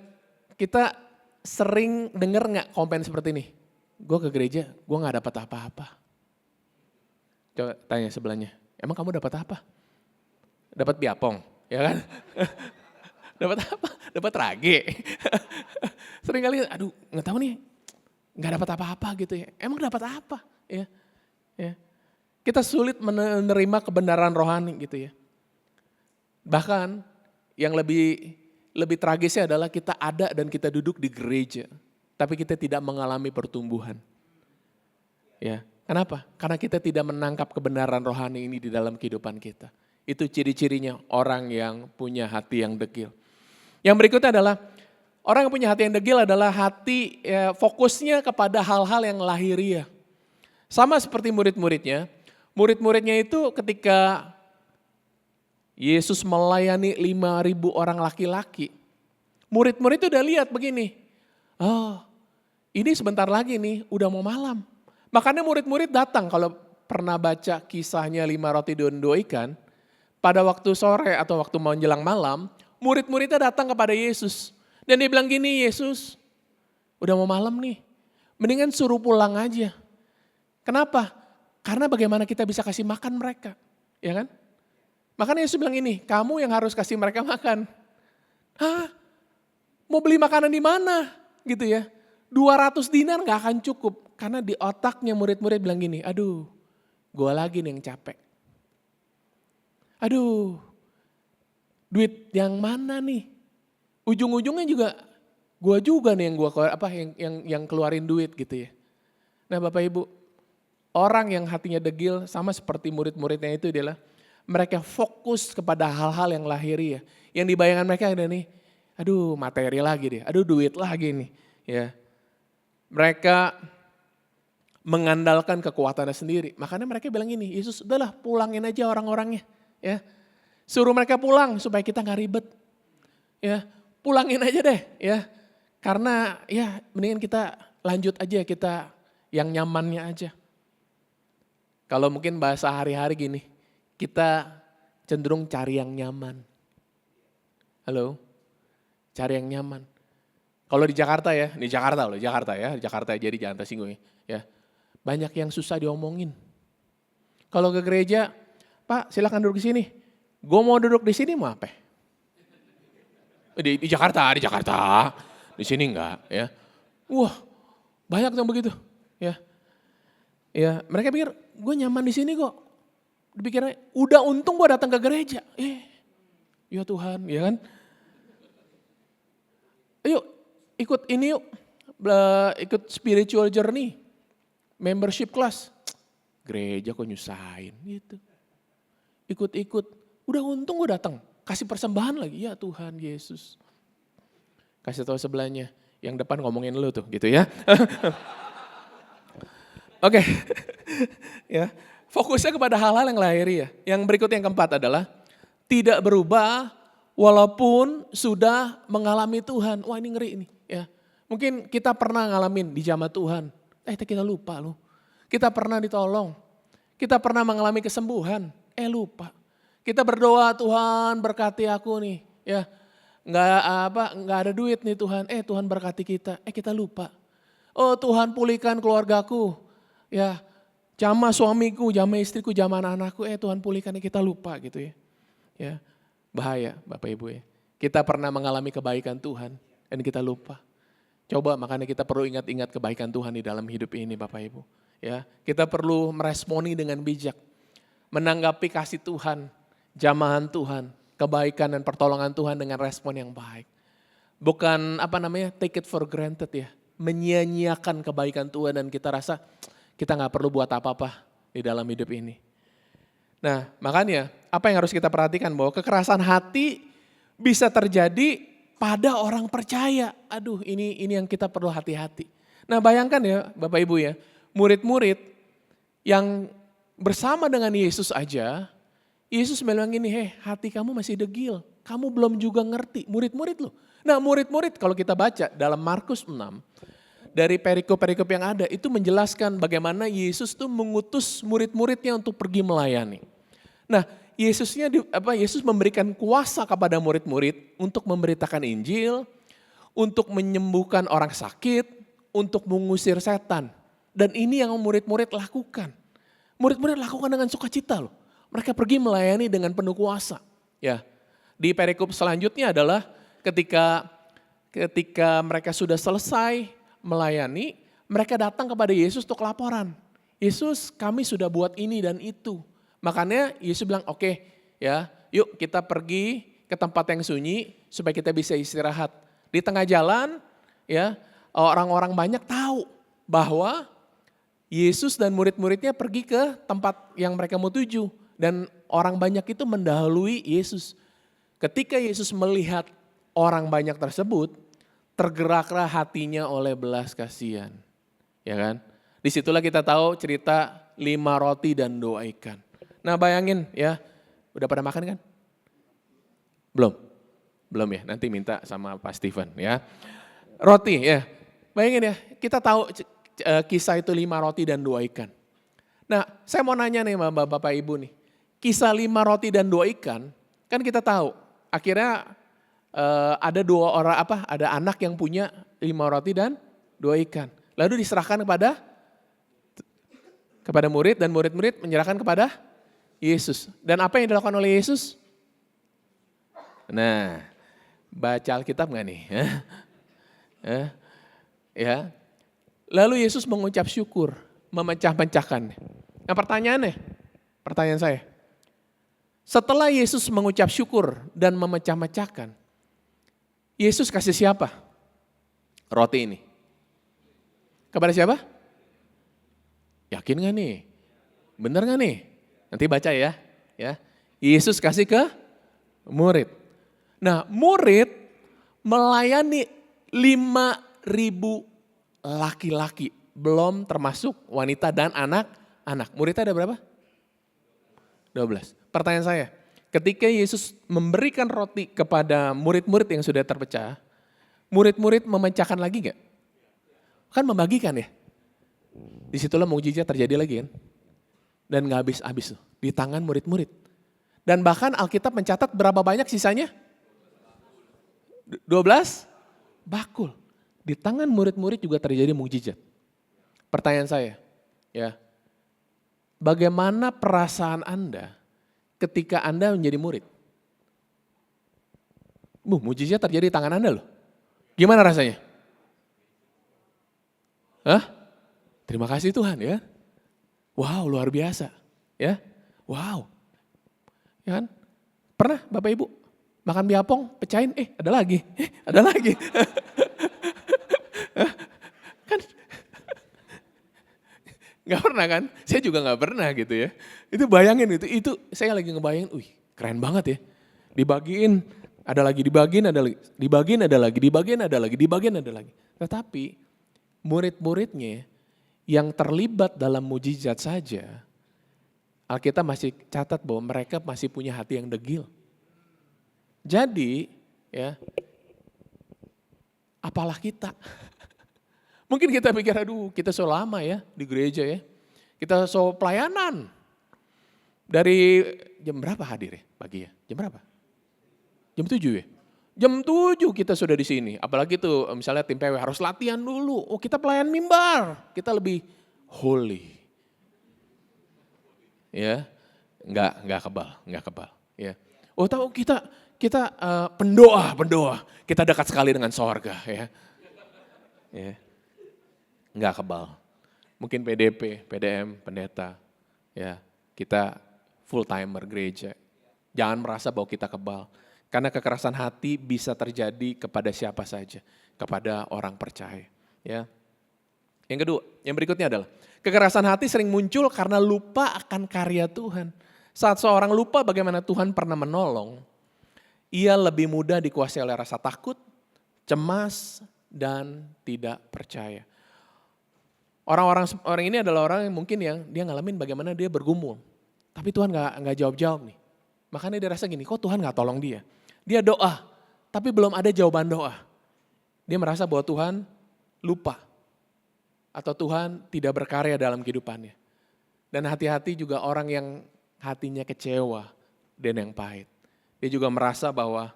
kita sering dengar nggak komen seperti ini? Gue ke gereja, gue nggak dapat apa-apa. Coba tanya sebelahnya, emang kamu dapat apa? Dapat biapong, ya kan? Dapat apa? Dapat rage. Sering kali, aduh nggak tahu nih, nggak dapat apa-apa gitu ya. Emang dapat apa? Ya, ya. Kita sulit menerima kebenaran rohani gitu ya. Bahkan yang lebih tragisnya adalah kita ada dan kita duduk di gereja, tapi kita tidak mengalami pertumbuhan. Ya, kenapa? Karena kita tidak menangkap kebenaran rohani ini di dalam kehidupan kita. Itu ciri-cirinya orang yang punya hati yang degil. Yang berikutnya adalah orang yang punya hati yang degil adalah hati fokusnya kepada hal-hal yang lahiriah. Sama seperti murid-muridnya. Murid-muridnya itu ketika Yesus melayani 5.000 orang laki-laki. Murid-murid itu udah lihat begini. Oh ini sebentar lagi nih udah mau malam. Makanya murid-murid datang kalau pernah baca kisahnya 5 roti dan 2 ikan. Pada waktu sore atau waktu menjelang malam, murid-muridnya datang kepada Yesus. Dan dia bilang gini, Yesus udah mau malam nih. Mendingan suruh pulang aja. Kenapa? Karena bagaimana kita bisa kasih makan mereka. Ya kan? Makanya Yesus bilang ini, kamu yang harus kasih mereka makan. Hah? Mau beli makanan di mana? Gitu ya. 200 dinar gak akan cukup. Karena di otaknya murid-murid bilang gini, aduh gue lagi nih yang capek. Aduh duit yang mana nih? Ujung-ujungnya juga gue juga nih yang keluarin duit gitu ya. Nah Bapak Ibu, orang yang hatinya degil sama seperti murid-muridnya itu adalah mereka fokus kepada hal-hal yang lahiriah. Yang dibayangkan mereka ada nih, aduh materi lagi deh, aduh duit lagi nih. Ya, mereka mengandalkan kekuatannya sendiri. Makanya mereka bilang gini, Yesus udahlah pulangin aja orang-orangnya. Ya, suruh mereka pulang supaya kita nggak ribet. Ya, pulangin aja deh. Ya, karena ya mendingan kita lanjut aja kita yang nyamannya aja. Kalau mungkin bahasa hari-hari gini. Kita cenderung cari yang nyaman. Halo? Cari yang nyaman. Kalau di Jakarta ya, di Jakarta ya, di Jakarta jadi jangan tersinggung ya. Banyak yang susah diomongin. Kalau ke gereja, Pak silakan duduk di sini. Gue mau duduk di sini mau apa? Di Jakarta. Di sini enggak ya. Wah, banyak yang begitu ya. Ya, mereka pikir gue nyaman di sini kok. Dipikirnya, udah untung gue datang ke gereja. Ya Tuhan, ya kan? Ayo ikut ini yuk, ikut spiritual journey, membership class. Gereja kok nyusahin gitu. Ikut-ikut, udah untung gue datang. Kasih persembahan lagi, ya Tuhan Yesus. Kasih tahu sebelahnya, yang depan ngomongin lu tuh gitu ya. Oke, ya. Fokusnya kepada hal-hal yang lahiriah. Yang berikut yang keempat adalah tidak berubah walaupun sudah mengalami Tuhan. Wah ini ngeri ini ya. Mungkin kita pernah ngalamin di zaman Tuhan. Kita lupa loh. Kita pernah ditolong. Kita pernah mengalami kesembuhan. Lupa. Kita berdoa Tuhan berkati aku nih. Ya, nggak ada duit nih Tuhan. Tuhan berkati kita. Kita lupa. Oh Tuhan pulihkan keluargaku. Ya. Jama suamiku, jama istriku, jama anak-anakku, Tuhan pulihkan, kita lupa gitu ya. Ya, bahaya Bapak Ibu ya. Kita pernah mengalami kebaikan Tuhan dan kita lupa. Coba makanya kita perlu ingat-ingat kebaikan Tuhan di dalam hidup ini Bapak Ibu. Ya, kita perlu meresponi dengan bijak. menanggapi kasih Tuhan, jamahan Tuhan, kebaikan dan pertolongan Tuhan dengan respon yang baik. Bukan take it for granted ya, menyia-nyiakan kebaikan Tuhan dan kita rasa kita nggak perlu buat apa-apa di dalam hidup ini. Nah makanya apa yang harus kita perhatikan bahwa kekerasan hati bisa terjadi pada orang percaya. Aduh ini yang kita perlu hati-hati. Nah bayangkan ya Bapak Ibu ya, murid-murid yang bersama dengan Yesus aja, Yesus bilang gini, hati kamu masih degil, kamu belum juga ngerti, murid-murid loh. Nah murid-murid kalau kita baca dalam Markus 6, dari perikop-perikop yang ada itu menjelaskan bagaimana Yesus tuh mengutus murid-muridnya untuk pergi melayani. Nah Yesus memberikan kuasa kepada murid-murid untuk memberitakan Injil, untuk menyembuhkan orang sakit, untuk mengusir setan. Dan ini yang murid-murid lakukan. Murid-murid lakukan dengan sukacita loh. Mereka pergi melayani dengan penuh kuasa. Ya, di perikop selanjutnya adalah ketika mereka sudah selesai melayani, mereka datang kepada Yesus untuk laporan. Yesus, kami sudah buat ini dan itu. Makanya Yesus bilang, oke, ya, yuk kita pergi ke tempat yang sunyi supaya kita bisa istirahat. Di tengah jalan, ya, orang-orang banyak tahu bahwa Yesus dan murid-muridnya pergi ke tempat yang mereka mau tuju. Dan orang banyak itu mendahului Yesus. Ketika Yesus melihat orang banyak tersebut, tergeraklah hatinya oleh belas kasihan. Ya kan? Disitulah kita tahu cerita 5 roti dan 2 ikan. Nah bayangin ya, udah pada makan kan? Belum? Belum ya, nanti minta sama Pak Steven ya. Roti ya, bayangin ya, kita tahu kisah itu 5 roti dan 2 ikan. Nah saya mau nanya nih sama Bapak Ibu nih, kisah 5 roti dan 2 ikan, kan kita tahu akhirnya ada 2 orang ada anak yang punya 5 roti dan 2 ikan. Lalu diserahkan kepada murid dan murid-murid menyerahkan kepada Yesus. Dan apa yang dilakukan oleh Yesus? Nah, baca Alkitab nggak nih? Ya. Lalu Yesus mengucap syukur, memecah-mecahkan. Nah pertanyaan saya, setelah Yesus mengucap syukur dan memecah-mecahkan, Yesus kasih siapa roti ini? Kepada siapa? Yakin gak nih? Bener gak nih? Nanti baca ya. Yesus kasih ke murid. Nah murid melayani 5.000 laki-laki. Belum termasuk wanita dan anak-anak. Muridnya ada berapa? 12. Pertanyaan saya, ketika Yesus memberikan roti kepada murid-murid yang sudah terpecah, murid-murid memecahkan lagi gak? Kan membagikan ya. Disitulah mukjizat terjadi lagi kan. Dan gak habis-habis tuh, di tangan murid-murid. Dan bahkan Alkitab mencatat berapa banyak sisanya? 12 bakul. Di tangan murid-murid juga terjadi mukjizat. Pertanyaan saya, ya, bagaimana perasaan Anda ketika Anda menjadi murid? Mukjizat terjadi di tangan Anda loh. Gimana rasanya? Terima kasih Tuhan ya. Wow, luar biasa. Ya. Wow. Ya kan? Pernah Bapak Ibu makan mie apong, pecahin, ada lagi. Ada lagi. Kan nggak pernah kan? Saya juga nggak pernah gitu ya. Itu bayangin itu saya lagi ngebayangin, keren banget ya. Dibagiin, ada lagi, dibagiin, ada lagi, dibagiin, ada lagi, dibagiin, ada lagi, dibagiin, ada lagi. Tetapi murid-muridnya yang terlibat dalam mujizat saja, Alkitab masih catat bahwa mereka masih punya hati yang degil. Jadi, ya, apalah kita. Mungkin kita pikir, kita so lama ya di gereja ya. Kita so pelayanan. Dari jam berapa hadir ya pagi ya? Jam berapa? Jam 7 ya? Jam 7 kita sudah di sini. Apalagi tuh misalnya tim PW harus latihan dulu. Kita pelayan mimbar. Kita lebih holy. Ya, enggak kebal. Ya. Tahu kita pendoa. Kita dekat sekali dengan sorga ya. Ya. Enggak kebal. Mungkin PDP, PDM, pendeta. Ya, kita full timer gereja. Jangan merasa bahwa kita kebal. Karena kekerasan hati bisa terjadi kepada siapa saja, kepada orang percaya. Ya. Yang kedua, yang berikutnya adalah kekerasan hati sering muncul karena lupa akan karya Tuhan. Saat seorang lupa bagaimana Tuhan pernah menolong, ia lebih mudah dikuasai oleh rasa takut, cemas, dan tidak percaya. Orang ini adalah orang yang mungkin dia ngalamin bagaimana dia bergumul. Tapi Tuhan nggak jawab-jawab nih. Makanya dia rasa gini, kok Tuhan nggak tolong dia? Dia doa, tapi belum ada jawaban doa. Dia merasa bahwa Tuhan lupa. Atau Tuhan tidak berkarya dalam kehidupannya. Dan hati-hati juga orang yang hatinya kecewa dan yang pahit. Dia juga merasa bahwa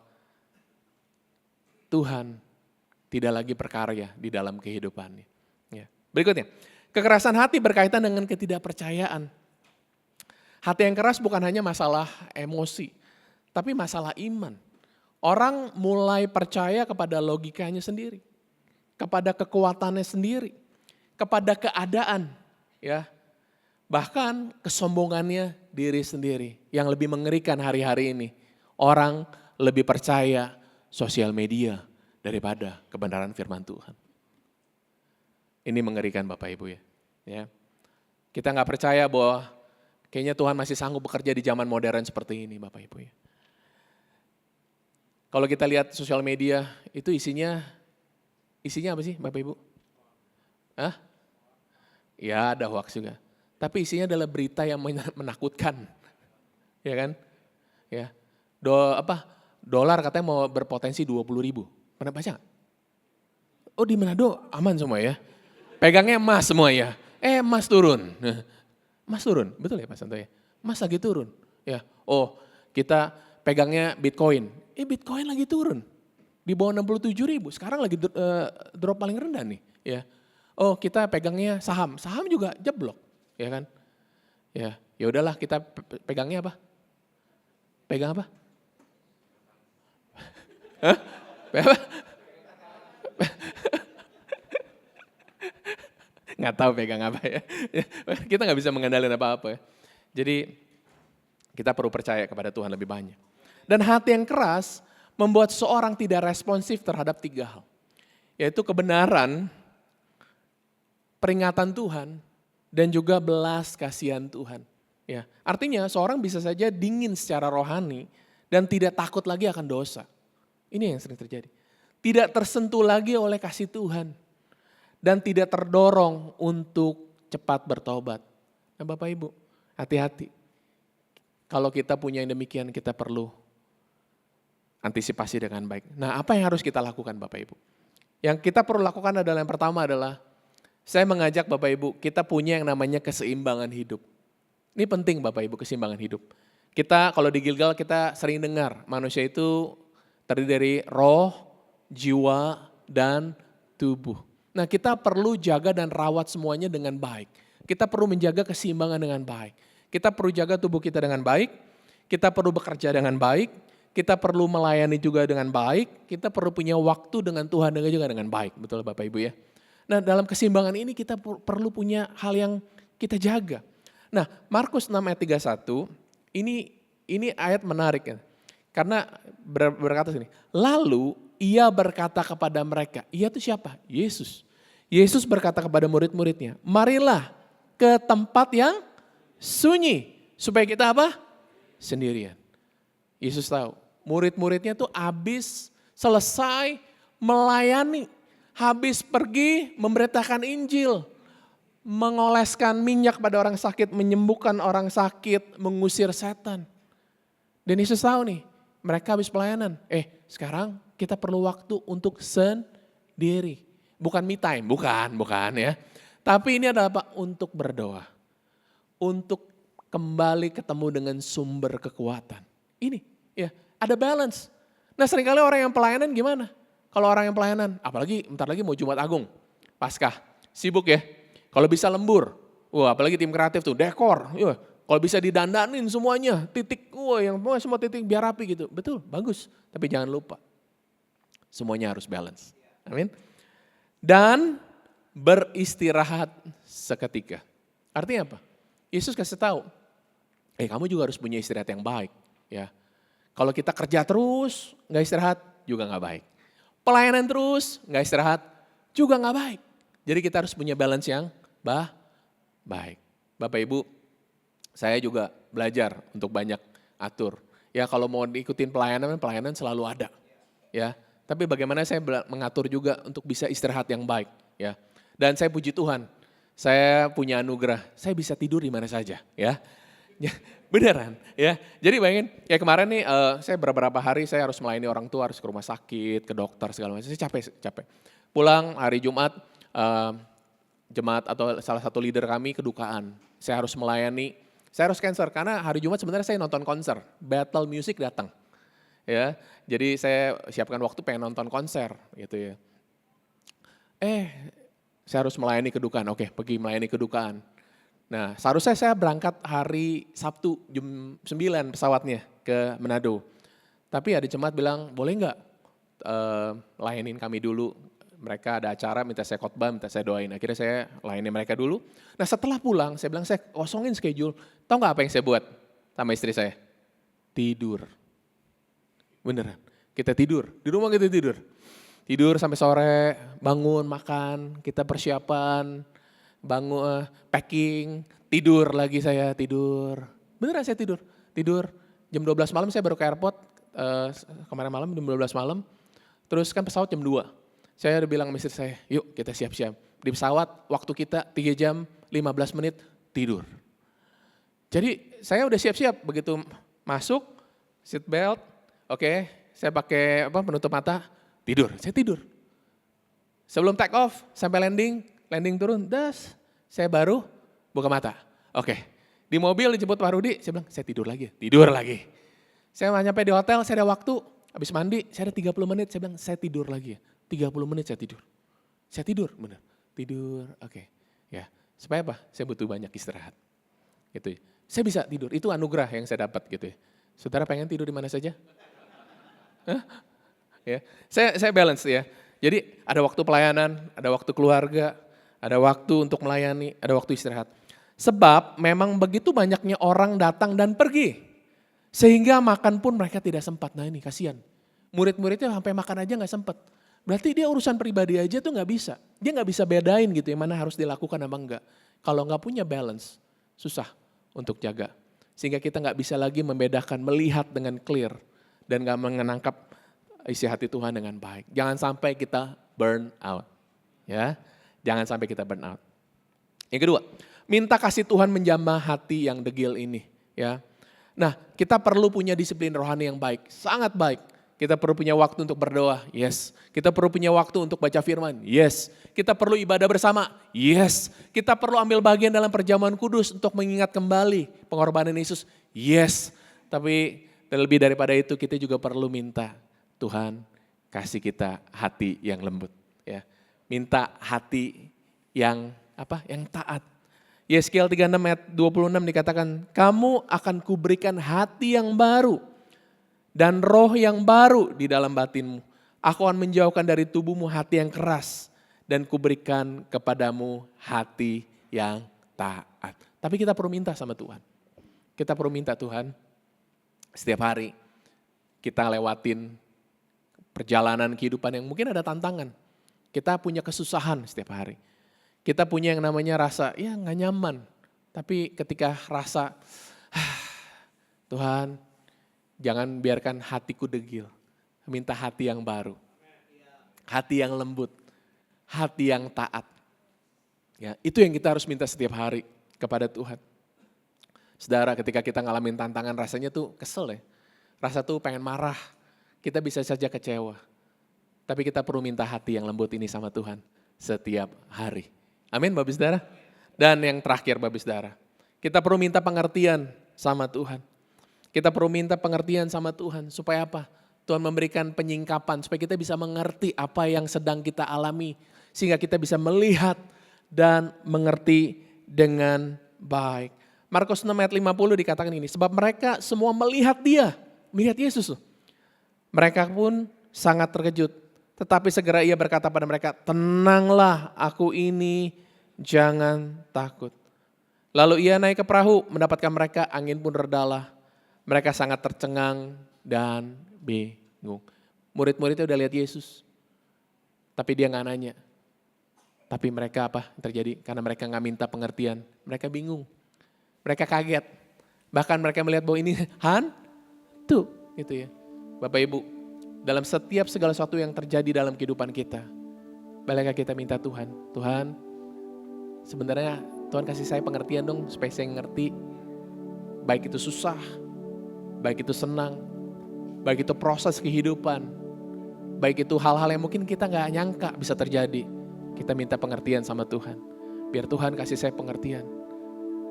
Tuhan tidak lagi berkarya di dalam kehidupannya. Ya. Berikutnya, kekerasan hati berkaitan dengan ketidakpercayaan. Hati yang keras bukan hanya masalah emosi, tapi masalah iman. Orang mulai percaya kepada logikanya sendiri, kepada kekuatannya sendiri, kepada keadaan, ya. Bahkan kesombongannya diri sendiri. Yang lebih mengerikan hari-hari ini, orang lebih percaya sosial media daripada kebenaran firman Tuhan. Ini mengerikan Bapak Ibu ya. Kita nggak percaya bahwa kayaknya Tuhan masih sanggup bekerja di zaman modern seperti ini Bapak Ibu ya. Kalau kita lihat sosial media itu isinya apa sih Bapak Ibu? Hah? Ya ada hoax juga. Tapi isinya adalah berita yang menakutkan. Ya kan? Ya. Dolar katanya mau berpotensi 20.000. Pernah baca gak? Oh di Manado aman semua ya. Pegangnya emas semua ya. Emas turun. Emas turun, betul ya Pak Santo ya? Emas lagi turun. Ya. Oh kita pegangnya Bitcoin. Bitcoin lagi turun. Di bawah 67.000. Sekarang lagi drop paling rendah nih. Ya. Oh kita pegangnya saham. Saham juga jeblok. Ya kan? Ya udahlah kita pegangnya apa? Pegang apa? Hah? Apa? Nggak tahu pegang apa ya. Kita nggak bisa mengendalikan apa-apa ya. Jadi kita perlu percaya kepada Tuhan lebih banyak. Dan hati yang keras membuat seorang tidak responsif terhadap 3 hal. Yaitu kebenaran, peringatan Tuhan, dan juga belas kasihan Tuhan. Ya, artinya seorang bisa saja dingin secara rohani dan tidak takut lagi akan dosa. Ini yang sering terjadi. Tidak tersentuh lagi oleh kasih Tuhan. Dan tidak terdorong untuk cepat bertobat. Nah Bapak Ibu, hati-hati. Kalau kita punya yang demikian, kita perlu antisipasi dengan baik. Nah apa yang harus kita lakukan Bapak Ibu? Yang kita perlu lakukan adalah yang pertama adalah, saya mengajak Bapak Ibu, kita punya yang namanya keseimbangan hidup. Ini penting Bapak Ibu, keseimbangan hidup. Kita kalau di Gilgal kita sering dengar, manusia itu terdiri dari roh, jiwa, dan tubuh. Nah kita perlu jaga dan rawat semuanya dengan baik. Kita perlu menjaga keseimbangan dengan baik. Kita perlu jaga tubuh kita dengan baik. Kita perlu bekerja dengan baik. Kita perlu melayani juga dengan baik. Kita perlu punya waktu dengan Tuhan juga dengan baik. Betul Bapak Ibu ya. Nah dalam keseimbangan ini kita perlu punya hal yang kita jaga. Nah Markus 6 ayat 31 ini ayat menarik ya. Karena berkata sini, lalu ia berkata kepada mereka, ia itu siapa? Yesus. Yesus berkata kepada murid-muridnya, marilah ke tempat yang sunyi. Supaya kita apa? Sendirian. Yesus tahu, murid-muridnya tuh habis selesai melayani. Habis pergi memberitakan Injil. Mengoleskan minyak pada orang sakit, menyembuhkan orang sakit, mengusir setan. Dan Yesus tahu nih, mereka habis pelayanan. Sekarang kita perlu waktu untuk sendiri. Bukan me time, bukan ya. Tapi ini adalah apa? Untuk berdoa. Untuk kembali ketemu dengan sumber kekuatan. Ini ya, ada balance. Nah seringkali orang yang pelayanan gimana? Kalau orang yang pelayanan, apalagi bentar lagi mau Jumat Agung, Paskah, sibuk ya. Kalau bisa lembur, apalagi tim kreatif tuh, dekor. Kalau bisa didandanin semuanya, titik, yang semua titik biar rapi gitu. Betul, bagus. Tapi jangan lupa, semuanya harus balance. Amin. Dan beristirahat seketika. Artinya apa? Yesus kasih tahu, kamu juga harus punya istirahat yang baik. Ya, kalau kita kerja terus, nggak istirahat, juga nggak baik. Pelayanan terus, nggak istirahat, juga nggak baik. Jadi kita harus punya balance yang baik. Bapak Ibu, saya juga belajar untuk banyak atur. Ya kalau mau diikutin pelayanan selalu ada. Ya, tapi bagaimana saya mengatur juga untuk bisa istirahat yang baik. Ya, dan saya puji Tuhan, saya punya anugerah, saya bisa tidur di mana saja. Ya, beneran ya. Jadi bayangin, ya kemarin nih saya beberapa hari saya harus melayani orang tua, harus ke rumah sakit, ke dokter segala macam. Saya capek. Pulang hari Jumat, jemaat atau salah satu leader kami kedukaan. Saya harus melayani, saya harus cancel karena hari Jumat sebenarnya saya nonton konser, Battle Music datang. Ya, jadi saya siapkan waktu pengen nonton konser gitu ya. Saya harus melayani kedukaan, oke pergi melayani kedukaan. Nah seharusnya saya berangkat hari Sabtu jam 9 pesawatnya ke Manado. Tapi ada jemaat bilang boleh nggak layanin kami dulu. Mereka ada acara minta saya khotbah, minta saya doain. Akhirnya saya layani mereka dulu. Nah setelah pulang saya bilang saya kosongin schedule. Tahu nggak apa yang saya buat sama istri saya? Tidur. Beneran, kita tidur, di rumah kita tidur. Tidur sampai sore, bangun, makan, kita persiapan, bangun, packing, tidur lagi saya, tidur. Beneran saya tidur. Jam 12 malam saya baru ke airport, kemarin malam jam 12 malam. Terus kan pesawat jam 2. Saya udah bilang sama istri saya, yuk kita siap-siap. Di pesawat waktu kita 3 jam 15 menit tidur. Jadi saya udah siap-siap, begitu masuk, seat belt, oke, saya pakai penutup mata, tidur, saya tidur. Sebelum take off sampai landing turun, saya baru buka mata. Oke, di mobil dijemput Pak Rudi, saya bilang saya tidur lagi. Saya nyampe di hotel, saya ada waktu, habis mandi, saya ada 30 menit, saya bilang saya tidur lagi. 30 menit saya tidur. Saya tidur, benar. Tidur, oke. Ya, supaya apa? Saya butuh banyak istirahat. Gitu. Saya bisa tidur, itu anugerah yang saya dapat gitu ya. Saudara pengen tidur di mana saja? Ya, saya balance ya. Jadi ada waktu pelayanan, ada waktu keluarga, ada waktu untuk melayani, ada waktu istirahat. Sebab memang begitu banyaknya orang datang dan pergi. Sehingga makan pun mereka tidak sempat. Nah ini kasihan. Murid-muridnya sampai makan aja gak sempat. Berarti dia urusan pribadi aja tuh gak bisa. Dia gak bisa bedain gitu yang mana harus dilakukan apa enggak. Kalau gak punya balance, susah untuk jaga. Sehingga kita gak bisa lagi membedakan, melihat dengan clear. Dan gak menangkap isi hati Tuhan dengan baik. Jangan sampai kita burn out. Ya, jangan sampai kita burn out. Yang kedua, minta kasih Tuhan menjamah hati yang degil ini. Ya, nah kita perlu punya disiplin rohani yang baik, sangat baik. Kita perlu punya waktu untuk berdoa, yes. Kita perlu punya waktu untuk baca firman, yes. Kita perlu ibadah bersama, yes. Kita perlu ambil bagian dalam perjamuan kudus untuk mengingat kembali pengorbanan Yesus, yes. Tapi terlebih daripada itu kita juga perlu minta Tuhan kasih kita hati yang lembut, ya. Minta hati yang yang taat. Yeskiel 36 ayat 26 dikatakan, kamu akan kuberikan hati yang baru dan roh yang baru di dalam batinmu. Aku akan menjauhkan dari tubuhmu hati yang keras dan kuberikan kepadamu hati yang taat. Tapi kita perlu minta sama Tuhan. Kita perlu minta Tuhan setiap hari kita lewatin perjalanan kehidupan yang mungkin ada tantangan. Kita punya kesusahan setiap hari. Kita punya yang namanya rasa, ya gak nyaman. Tapi ketika rasa, Tuhan jangan biarkan hatiku degil. Minta hati yang baru. Hati yang lembut. Hati yang taat. Ya, itu yang kita harus minta setiap hari kepada Tuhan. Saudara, ketika kita ngalamin tantangan rasanya tuh kesel ya. Rasa tuh pengen marah. Kita bisa saja kecewa. Tapi kita perlu minta hati yang lembut ini sama Tuhan setiap hari. Amin Bapak Saudara. Dan yang terakhir Bapak Saudara, kita perlu minta pengertian sama Tuhan. Kita perlu minta pengertian sama Tuhan supaya apa? Tuhan memberikan penyingkapan supaya kita bisa mengerti apa yang sedang kita alami. Sehingga kita bisa melihat dan mengerti dengan baik. Markus 6 ayat 50 dikatakan ini, sebab mereka semua melihat dia, melihat Yesus. Mereka pun sangat terkejut. Tetapi segera ia berkata pada mereka, tenanglah aku ini, jangan takut. Lalu ia naik ke perahu, mendapatkan mereka, angin pun redalah. Mereka sangat tercengang dan bingung. Murid-muridnya udah lihat Yesus, tapi dia nggak nanya. Tapi mereka apa yang terjadi? Karena mereka nggak minta pengertian, mereka bingung, mereka kaget. Bahkan mereka melihat bahwa ini hantu, gitu ya. Bapak Ibu, dalam setiap segala sesuatu yang terjadi dalam kehidupan kita, bolehkah kita minta Tuhan, Tuhan, sebenarnya Tuhan kasih saya pengertian dong supaya saya ngerti. Baik itu susah, baik itu senang, baik itu proses kehidupan, baik itu hal-hal yang mungkin kita gak nyangka bisa terjadi. Kita minta pengertian sama Tuhan. Biar Tuhan kasih saya pengertian.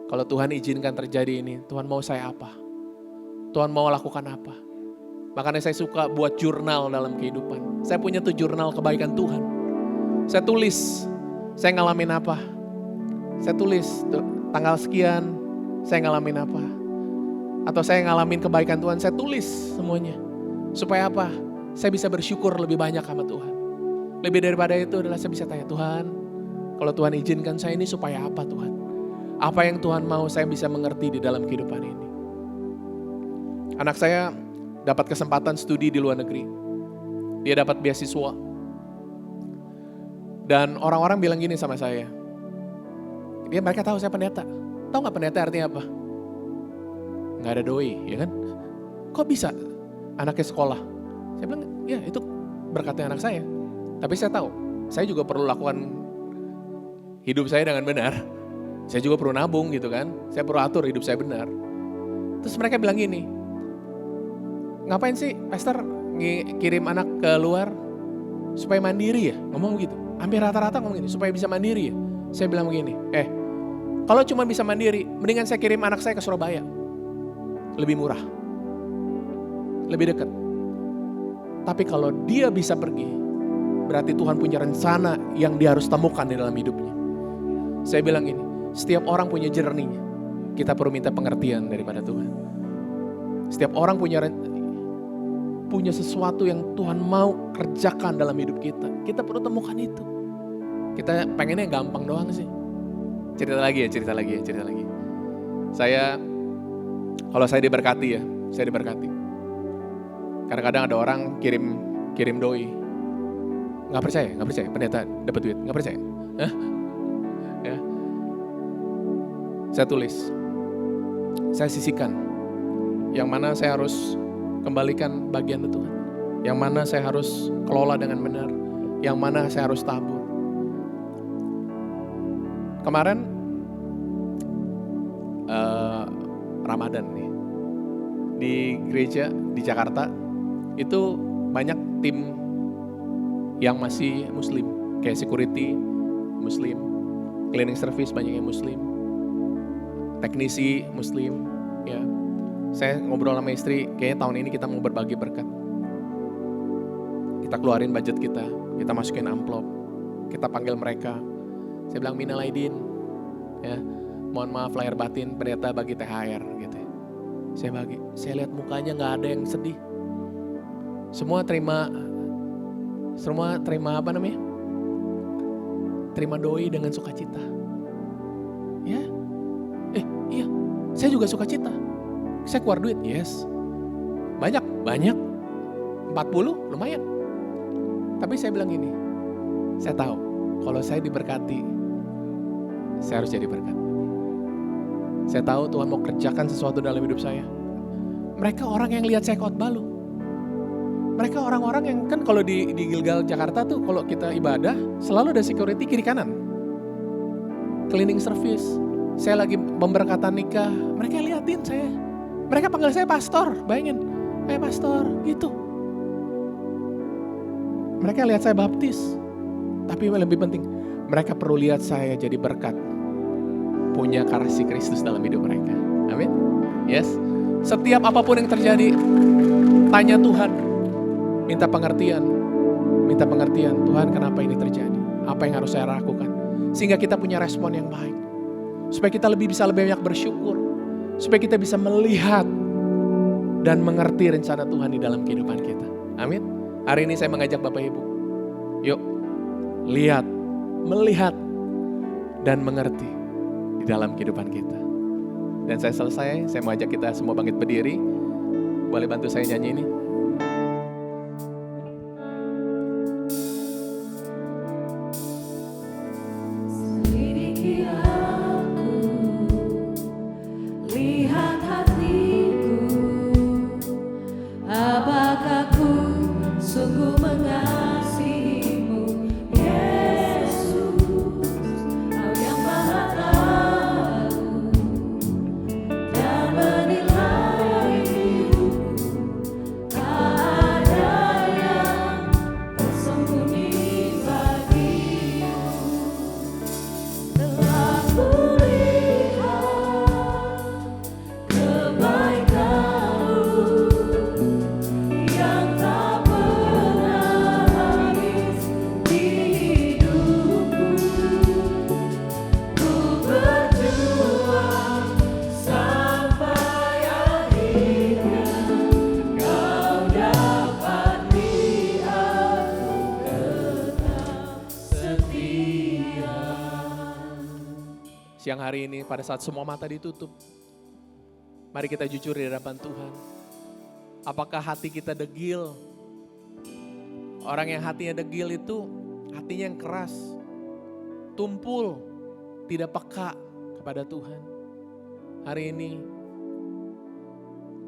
Kalau Tuhan izinkan terjadi ini, Tuhan mau saya apa? Tuhan mau lakukan apa? Makanya saya suka buat jurnal dalam kehidupan. Saya punya tuh jurnal kebaikan Tuhan. Saya tulis, saya ngalamin apa? Saya tulis tanggal sekian, saya ngalamin apa. Atau saya ngalamin kebaikan Tuhan, saya tulis semuanya. Supaya apa? Saya bisa bersyukur lebih banyak sama Tuhan. Lebih daripada itu adalah saya bisa tanya, Tuhan, kalau Tuhan izinkan saya ini supaya apa Tuhan? Apa yang Tuhan mau saya bisa mengerti di dalam kehidupan ini. Anak saya dapat kesempatan studi di luar negeri. Dia dapat beasiswa. Dan orang-orang bilang gini sama saya, mereka tahu saya pendeta. Tahu gak pendeta artinya apa? Gak ada doi, ya kan? Kok bisa anaknya sekolah? Saya bilang, ya itu berkatnya anak saya. Tapi saya tahu, saya juga perlu lakukan hidup saya dengan benar. Saya juga perlu nabung gitu kan. Saya perlu atur hidup saya benar. Terus mereka bilang gini, ngapain sih pastor kirim anak ke luar supaya mandiri ya? Ngomong begitu. Hampir rata-rata ngomong gini, supaya bisa mandiri ya? Saya bilang begini, kalau cuma bisa mandiri, mendingan saya kirim anak saya ke Surabaya. Lebih murah. Lebih dekat. Tapi kalau dia bisa pergi, berarti Tuhan punya rencana yang dia harus temukan di dalam hidupnya. Saya bilang ini, setiap orang punya journey-nya. Kita perlu minta pengertian daripada Tuhan. Setiap orang punya sesuatu yang Tuhan mau kerjakan dalam hidup kita. Kita perlu temukan itu. Kita pengennya gampang doang sih. Cerita lagi. Kalau saya diberkati ya, saya diberkati. Kadang-kadang ada orang kirim doi. Nggak percaya, pendeta dapat duit, nggak percaya. Ya. Saya tulis, saya sisihkan. Yang mana saya harus kembalikan bagian itu Tuhan. Yang mana saya harus kelola dengan benar. Yang mana saya harus tabur. Kemarin Ramadan nih di gereja di Jakarta itu banyak tim yang masih Muslim, kayak security Muslim, cleaning service banyak yang Muslim, teknisi Muslim, ya. Saya ngobrol sama istri, kayaknya tahun ini kita mau berbagi berkat. Kita keluarin budget kita masukin amplop, kita panggil mereka. Saya bilang minal aidin, ya, mohon maaf lahir batin pendeta bagi THR gitu. Saya bagi, saya lihat mukanya nggak ada yang sedih. Semua terima apa namanya? Terima doi dengan sukacita. Ya, iya, saya juga sukacita. Saya keluar duit, yes. Banyak, 40 lumayan. Tapi saya bilang gini, saya tahu kalau saya diberkati, saya harus jadi berkat. Saya tahu Tuhan mau kerjakan sesuatu dalam hidup saya. Mereka orang yang lihat saya khotbah loh. Mereka orang-orang yang kan kalau di Gilgal Jakarta tuh kalau kita ibadah selalu ada security kiri kanan. Cleaning service. Saya lagi pemberkatan nikah, mereka liatin saya. Mereka panggil saya pastor, bayangin. Pastor, gitu. Mereka lihat saya baptis. Tapi yang lebih penting, mereka perlu lihat saya jadi berkat. Punya kasih Kristus dalam hidup mereka. Amin. Yes. Setiap apapun yang terjadi, tanya Tuhan. Minta pengertian. Tuhan, kenapa ini terjadi? Apa yang harus saya lakukan? Sehingga kita punya respon yang baik. Supaya kita bisa lebih banyak bersyukur. Supaya kita bisa melihat dan mengerti rencana Tuhan di dalam kehidupan kita. Amin. Hari ini saya mengajak Bapak Ibu. Yuk, lihat, melihat, dan mengerti. Di di dalam kehidupan kita. Dan saya selesai, saya mau ajak kita semua bangkit berdiri. Boleh bantu saya nyanyi ini? Selidiki aku, lihat hatiku, apakah ku sungguh mengasihimu, Yesus, Kau yang Maha Tahu dan menilai hidupku, tak ada yang tersembunyi bagimu. Telah kulihat kebaikan-Mu yang tak pernah habis di hidupku. Ku berjuang sampai akhirnya Kau dapati aku tetap setia. Siang hari ini pada saat semua mata ditutup, mari kita jujur di hadapan Tuhan. Apakah hati kita degil? Orang yang hatinya degil itu hatinya yang keras, tumpul, tidak peka kepada Tuhan. Hari ini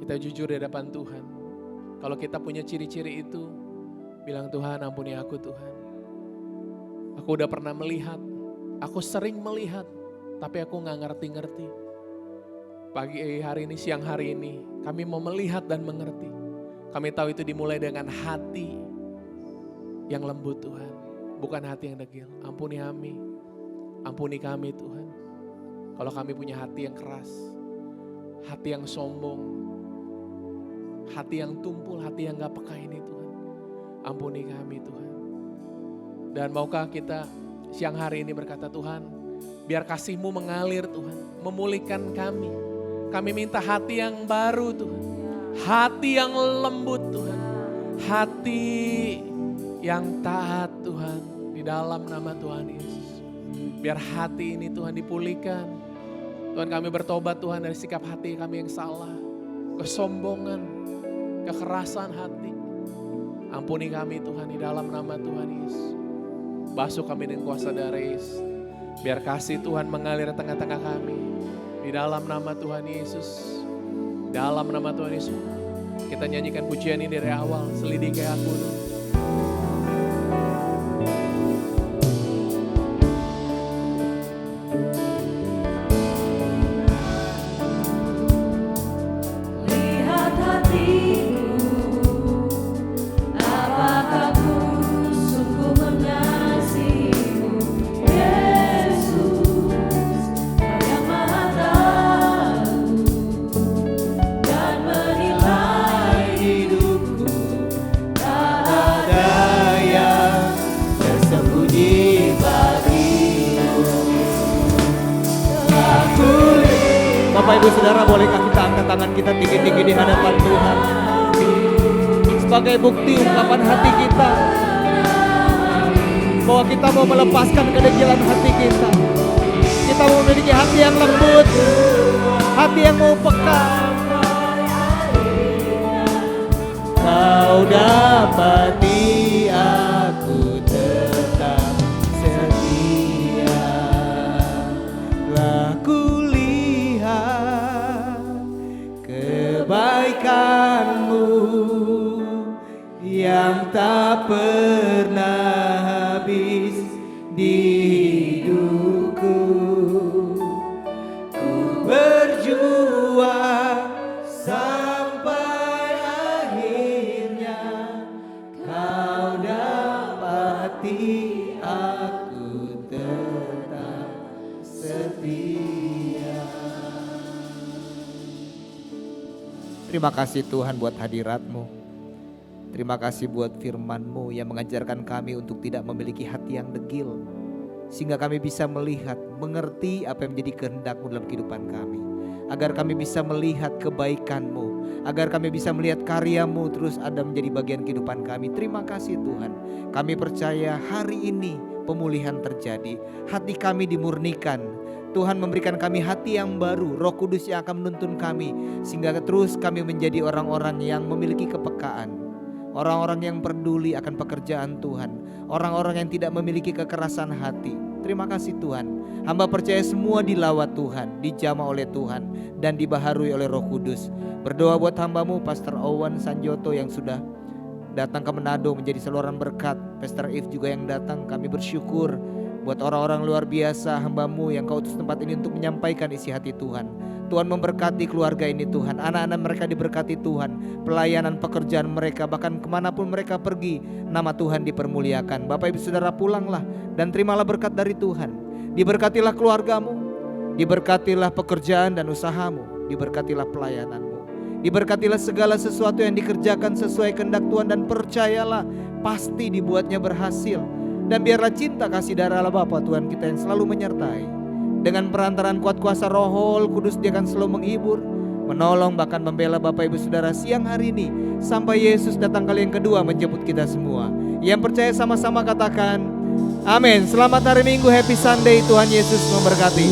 kita jujur di hadapan Tuhan. Kalau kita punya ciri-ciri itu, bilang Tuhan ampuni aku Tuhan. Aku udah pernah melihat, aku sering melihat, tapi aku gak ngerti-ngerti. Pagi hari ini, siang hari ini, kami mau melihat dan mengerti. Kami tahu itu dimulai dengan hati yang lembut Tuhan, bukan hati yang degil. Ampuni kami Tuhan. Kalau kami punya hati yang keras, hati yang sombong, hati yang tumpul, hati yang gak peka ini Tuhan. Ampuni kami Tuhan. Dan maukah kita siang hari ini berkata Tuhan, biar kasih-Mu mengalir Tuhan, memulihkan kami. Kami minta hati yang baru Tuhan, hati yang lembut Tuhan, hati yang taat Tuhan, di dalam nama Tuhan Yesus. Biar hati ini Tuhan dipulihkan. Tuhan kami bertobat Tuhan dari sikap hati kami yang salah, kesombongan, kekerasan hati. Ampuni kami Tuhan di dalam nama Tuhan Yesus. Basuh kami dengan kuasa darah Yesus. Biar kasih Tuhan mengalir di tengah-tengah kami. Di dalam nama Tuhan Yesus. Dalam nama Tuhan Yesus. Kita nyanyikan pujian ini dari awal. Selidiki aku. Lihat hatiku, apakah ku sungguh mengasihimu, Yesus, Kau yang Maha Tahu dan menilai hidupku. Tak ada yang tersembunyi bagimu. Telah kulihat. Bapak Ibu Saudara, bolehkah kita angkat tangan kita tinggi-tinggi di hadapan Tuhan sebagai bukti ungkapan hati kita bahwa kita mau melepaskan kedegilan hati kita. Kita mau memiliki hati yang lembut, hati yang mau peka. Kau dapati aku tetap setia. Lah kulihat kebaikan-Mu yang tak pernah habis di hidupku. Ku berjuang sampai akhirnya Kau dapati aku tetap setia. Terima kasih Tuhan buat hadirat-Mu. Terima kasih buat firman-Mu yang mengajarkan kami untuk tidak memiliki hati yang degil. Sehingga kami bisa melihat, mengerti apa yang menjadi kehendak-Mu dalam kehidupan kami. Agar kami bisa melihat kebaikan-Mu. Agar kami bisa melihat karya-Mu terus ada menjadi bagian kehidupan kami. Terima kasih Tuhan. Kami percaya hari ini pemulihan terjadi. Hati kami dimurnikan. Tuhan memberikan kami hati yang baru, Roh Kudus yang akan menuntun kami, sehingga terus kami menjadi orang-orang yang memiliki kepekaan, orang-orang yang peduli akan pekerjaan Tuhan, orang-orang yang tidak memiliki kekerasan hati. Terima kasih Tuhan, hamba percaya semua dilawat Tuhan, dijamah oleh Tuhan, dan dibaharui oleh Roh Kudus. Berdoa buat hambamu Pastor Owen Sanjoto yang sudah datang ke Manado menjadi saluran berkat, Pastor If juga yang datang, kami bersyukur. Buat orang-orang luar biasa hambamu yang kau utus tempat ini untuk menyampaikan isi hati Tuhan. Tuhan memberkati keluarga ini Tuhan, anak-anak mereka diberkati Tuhan, pelayanan pekerjaan mereka, bahkan kemanapun mereka pergi, nama Tuhan dipermuliakan. Bapak Ibu Saudara pulanglah dan terimalah berkat dari Tuhan. Diberkatilah keluargamu, diberkatilah pekerjaan dan usahamu, diberkatilah pelayananmu, diberkatilah segala sesuatu yang dikerjakan sesuai kehendak Tuhan, dan percayalah pasti dibuatnya berhasil. Dan biarlah cinta kasih darah Allah Bapa Tuhan kita yang selalu menyertai. Dengan perantaraan kuat kuasa Roh Kudus, dia akan selalu menghibur, menolong, bahkan membela Bapak Ibu Saudara siang hari ini, sampai Yesus datang kali yang kedua menjemput kita semua. Yang percaya sama-sama katakan amin. Selamat hari Minggu, Happy Sunday, Tuhan Yesus memberkati.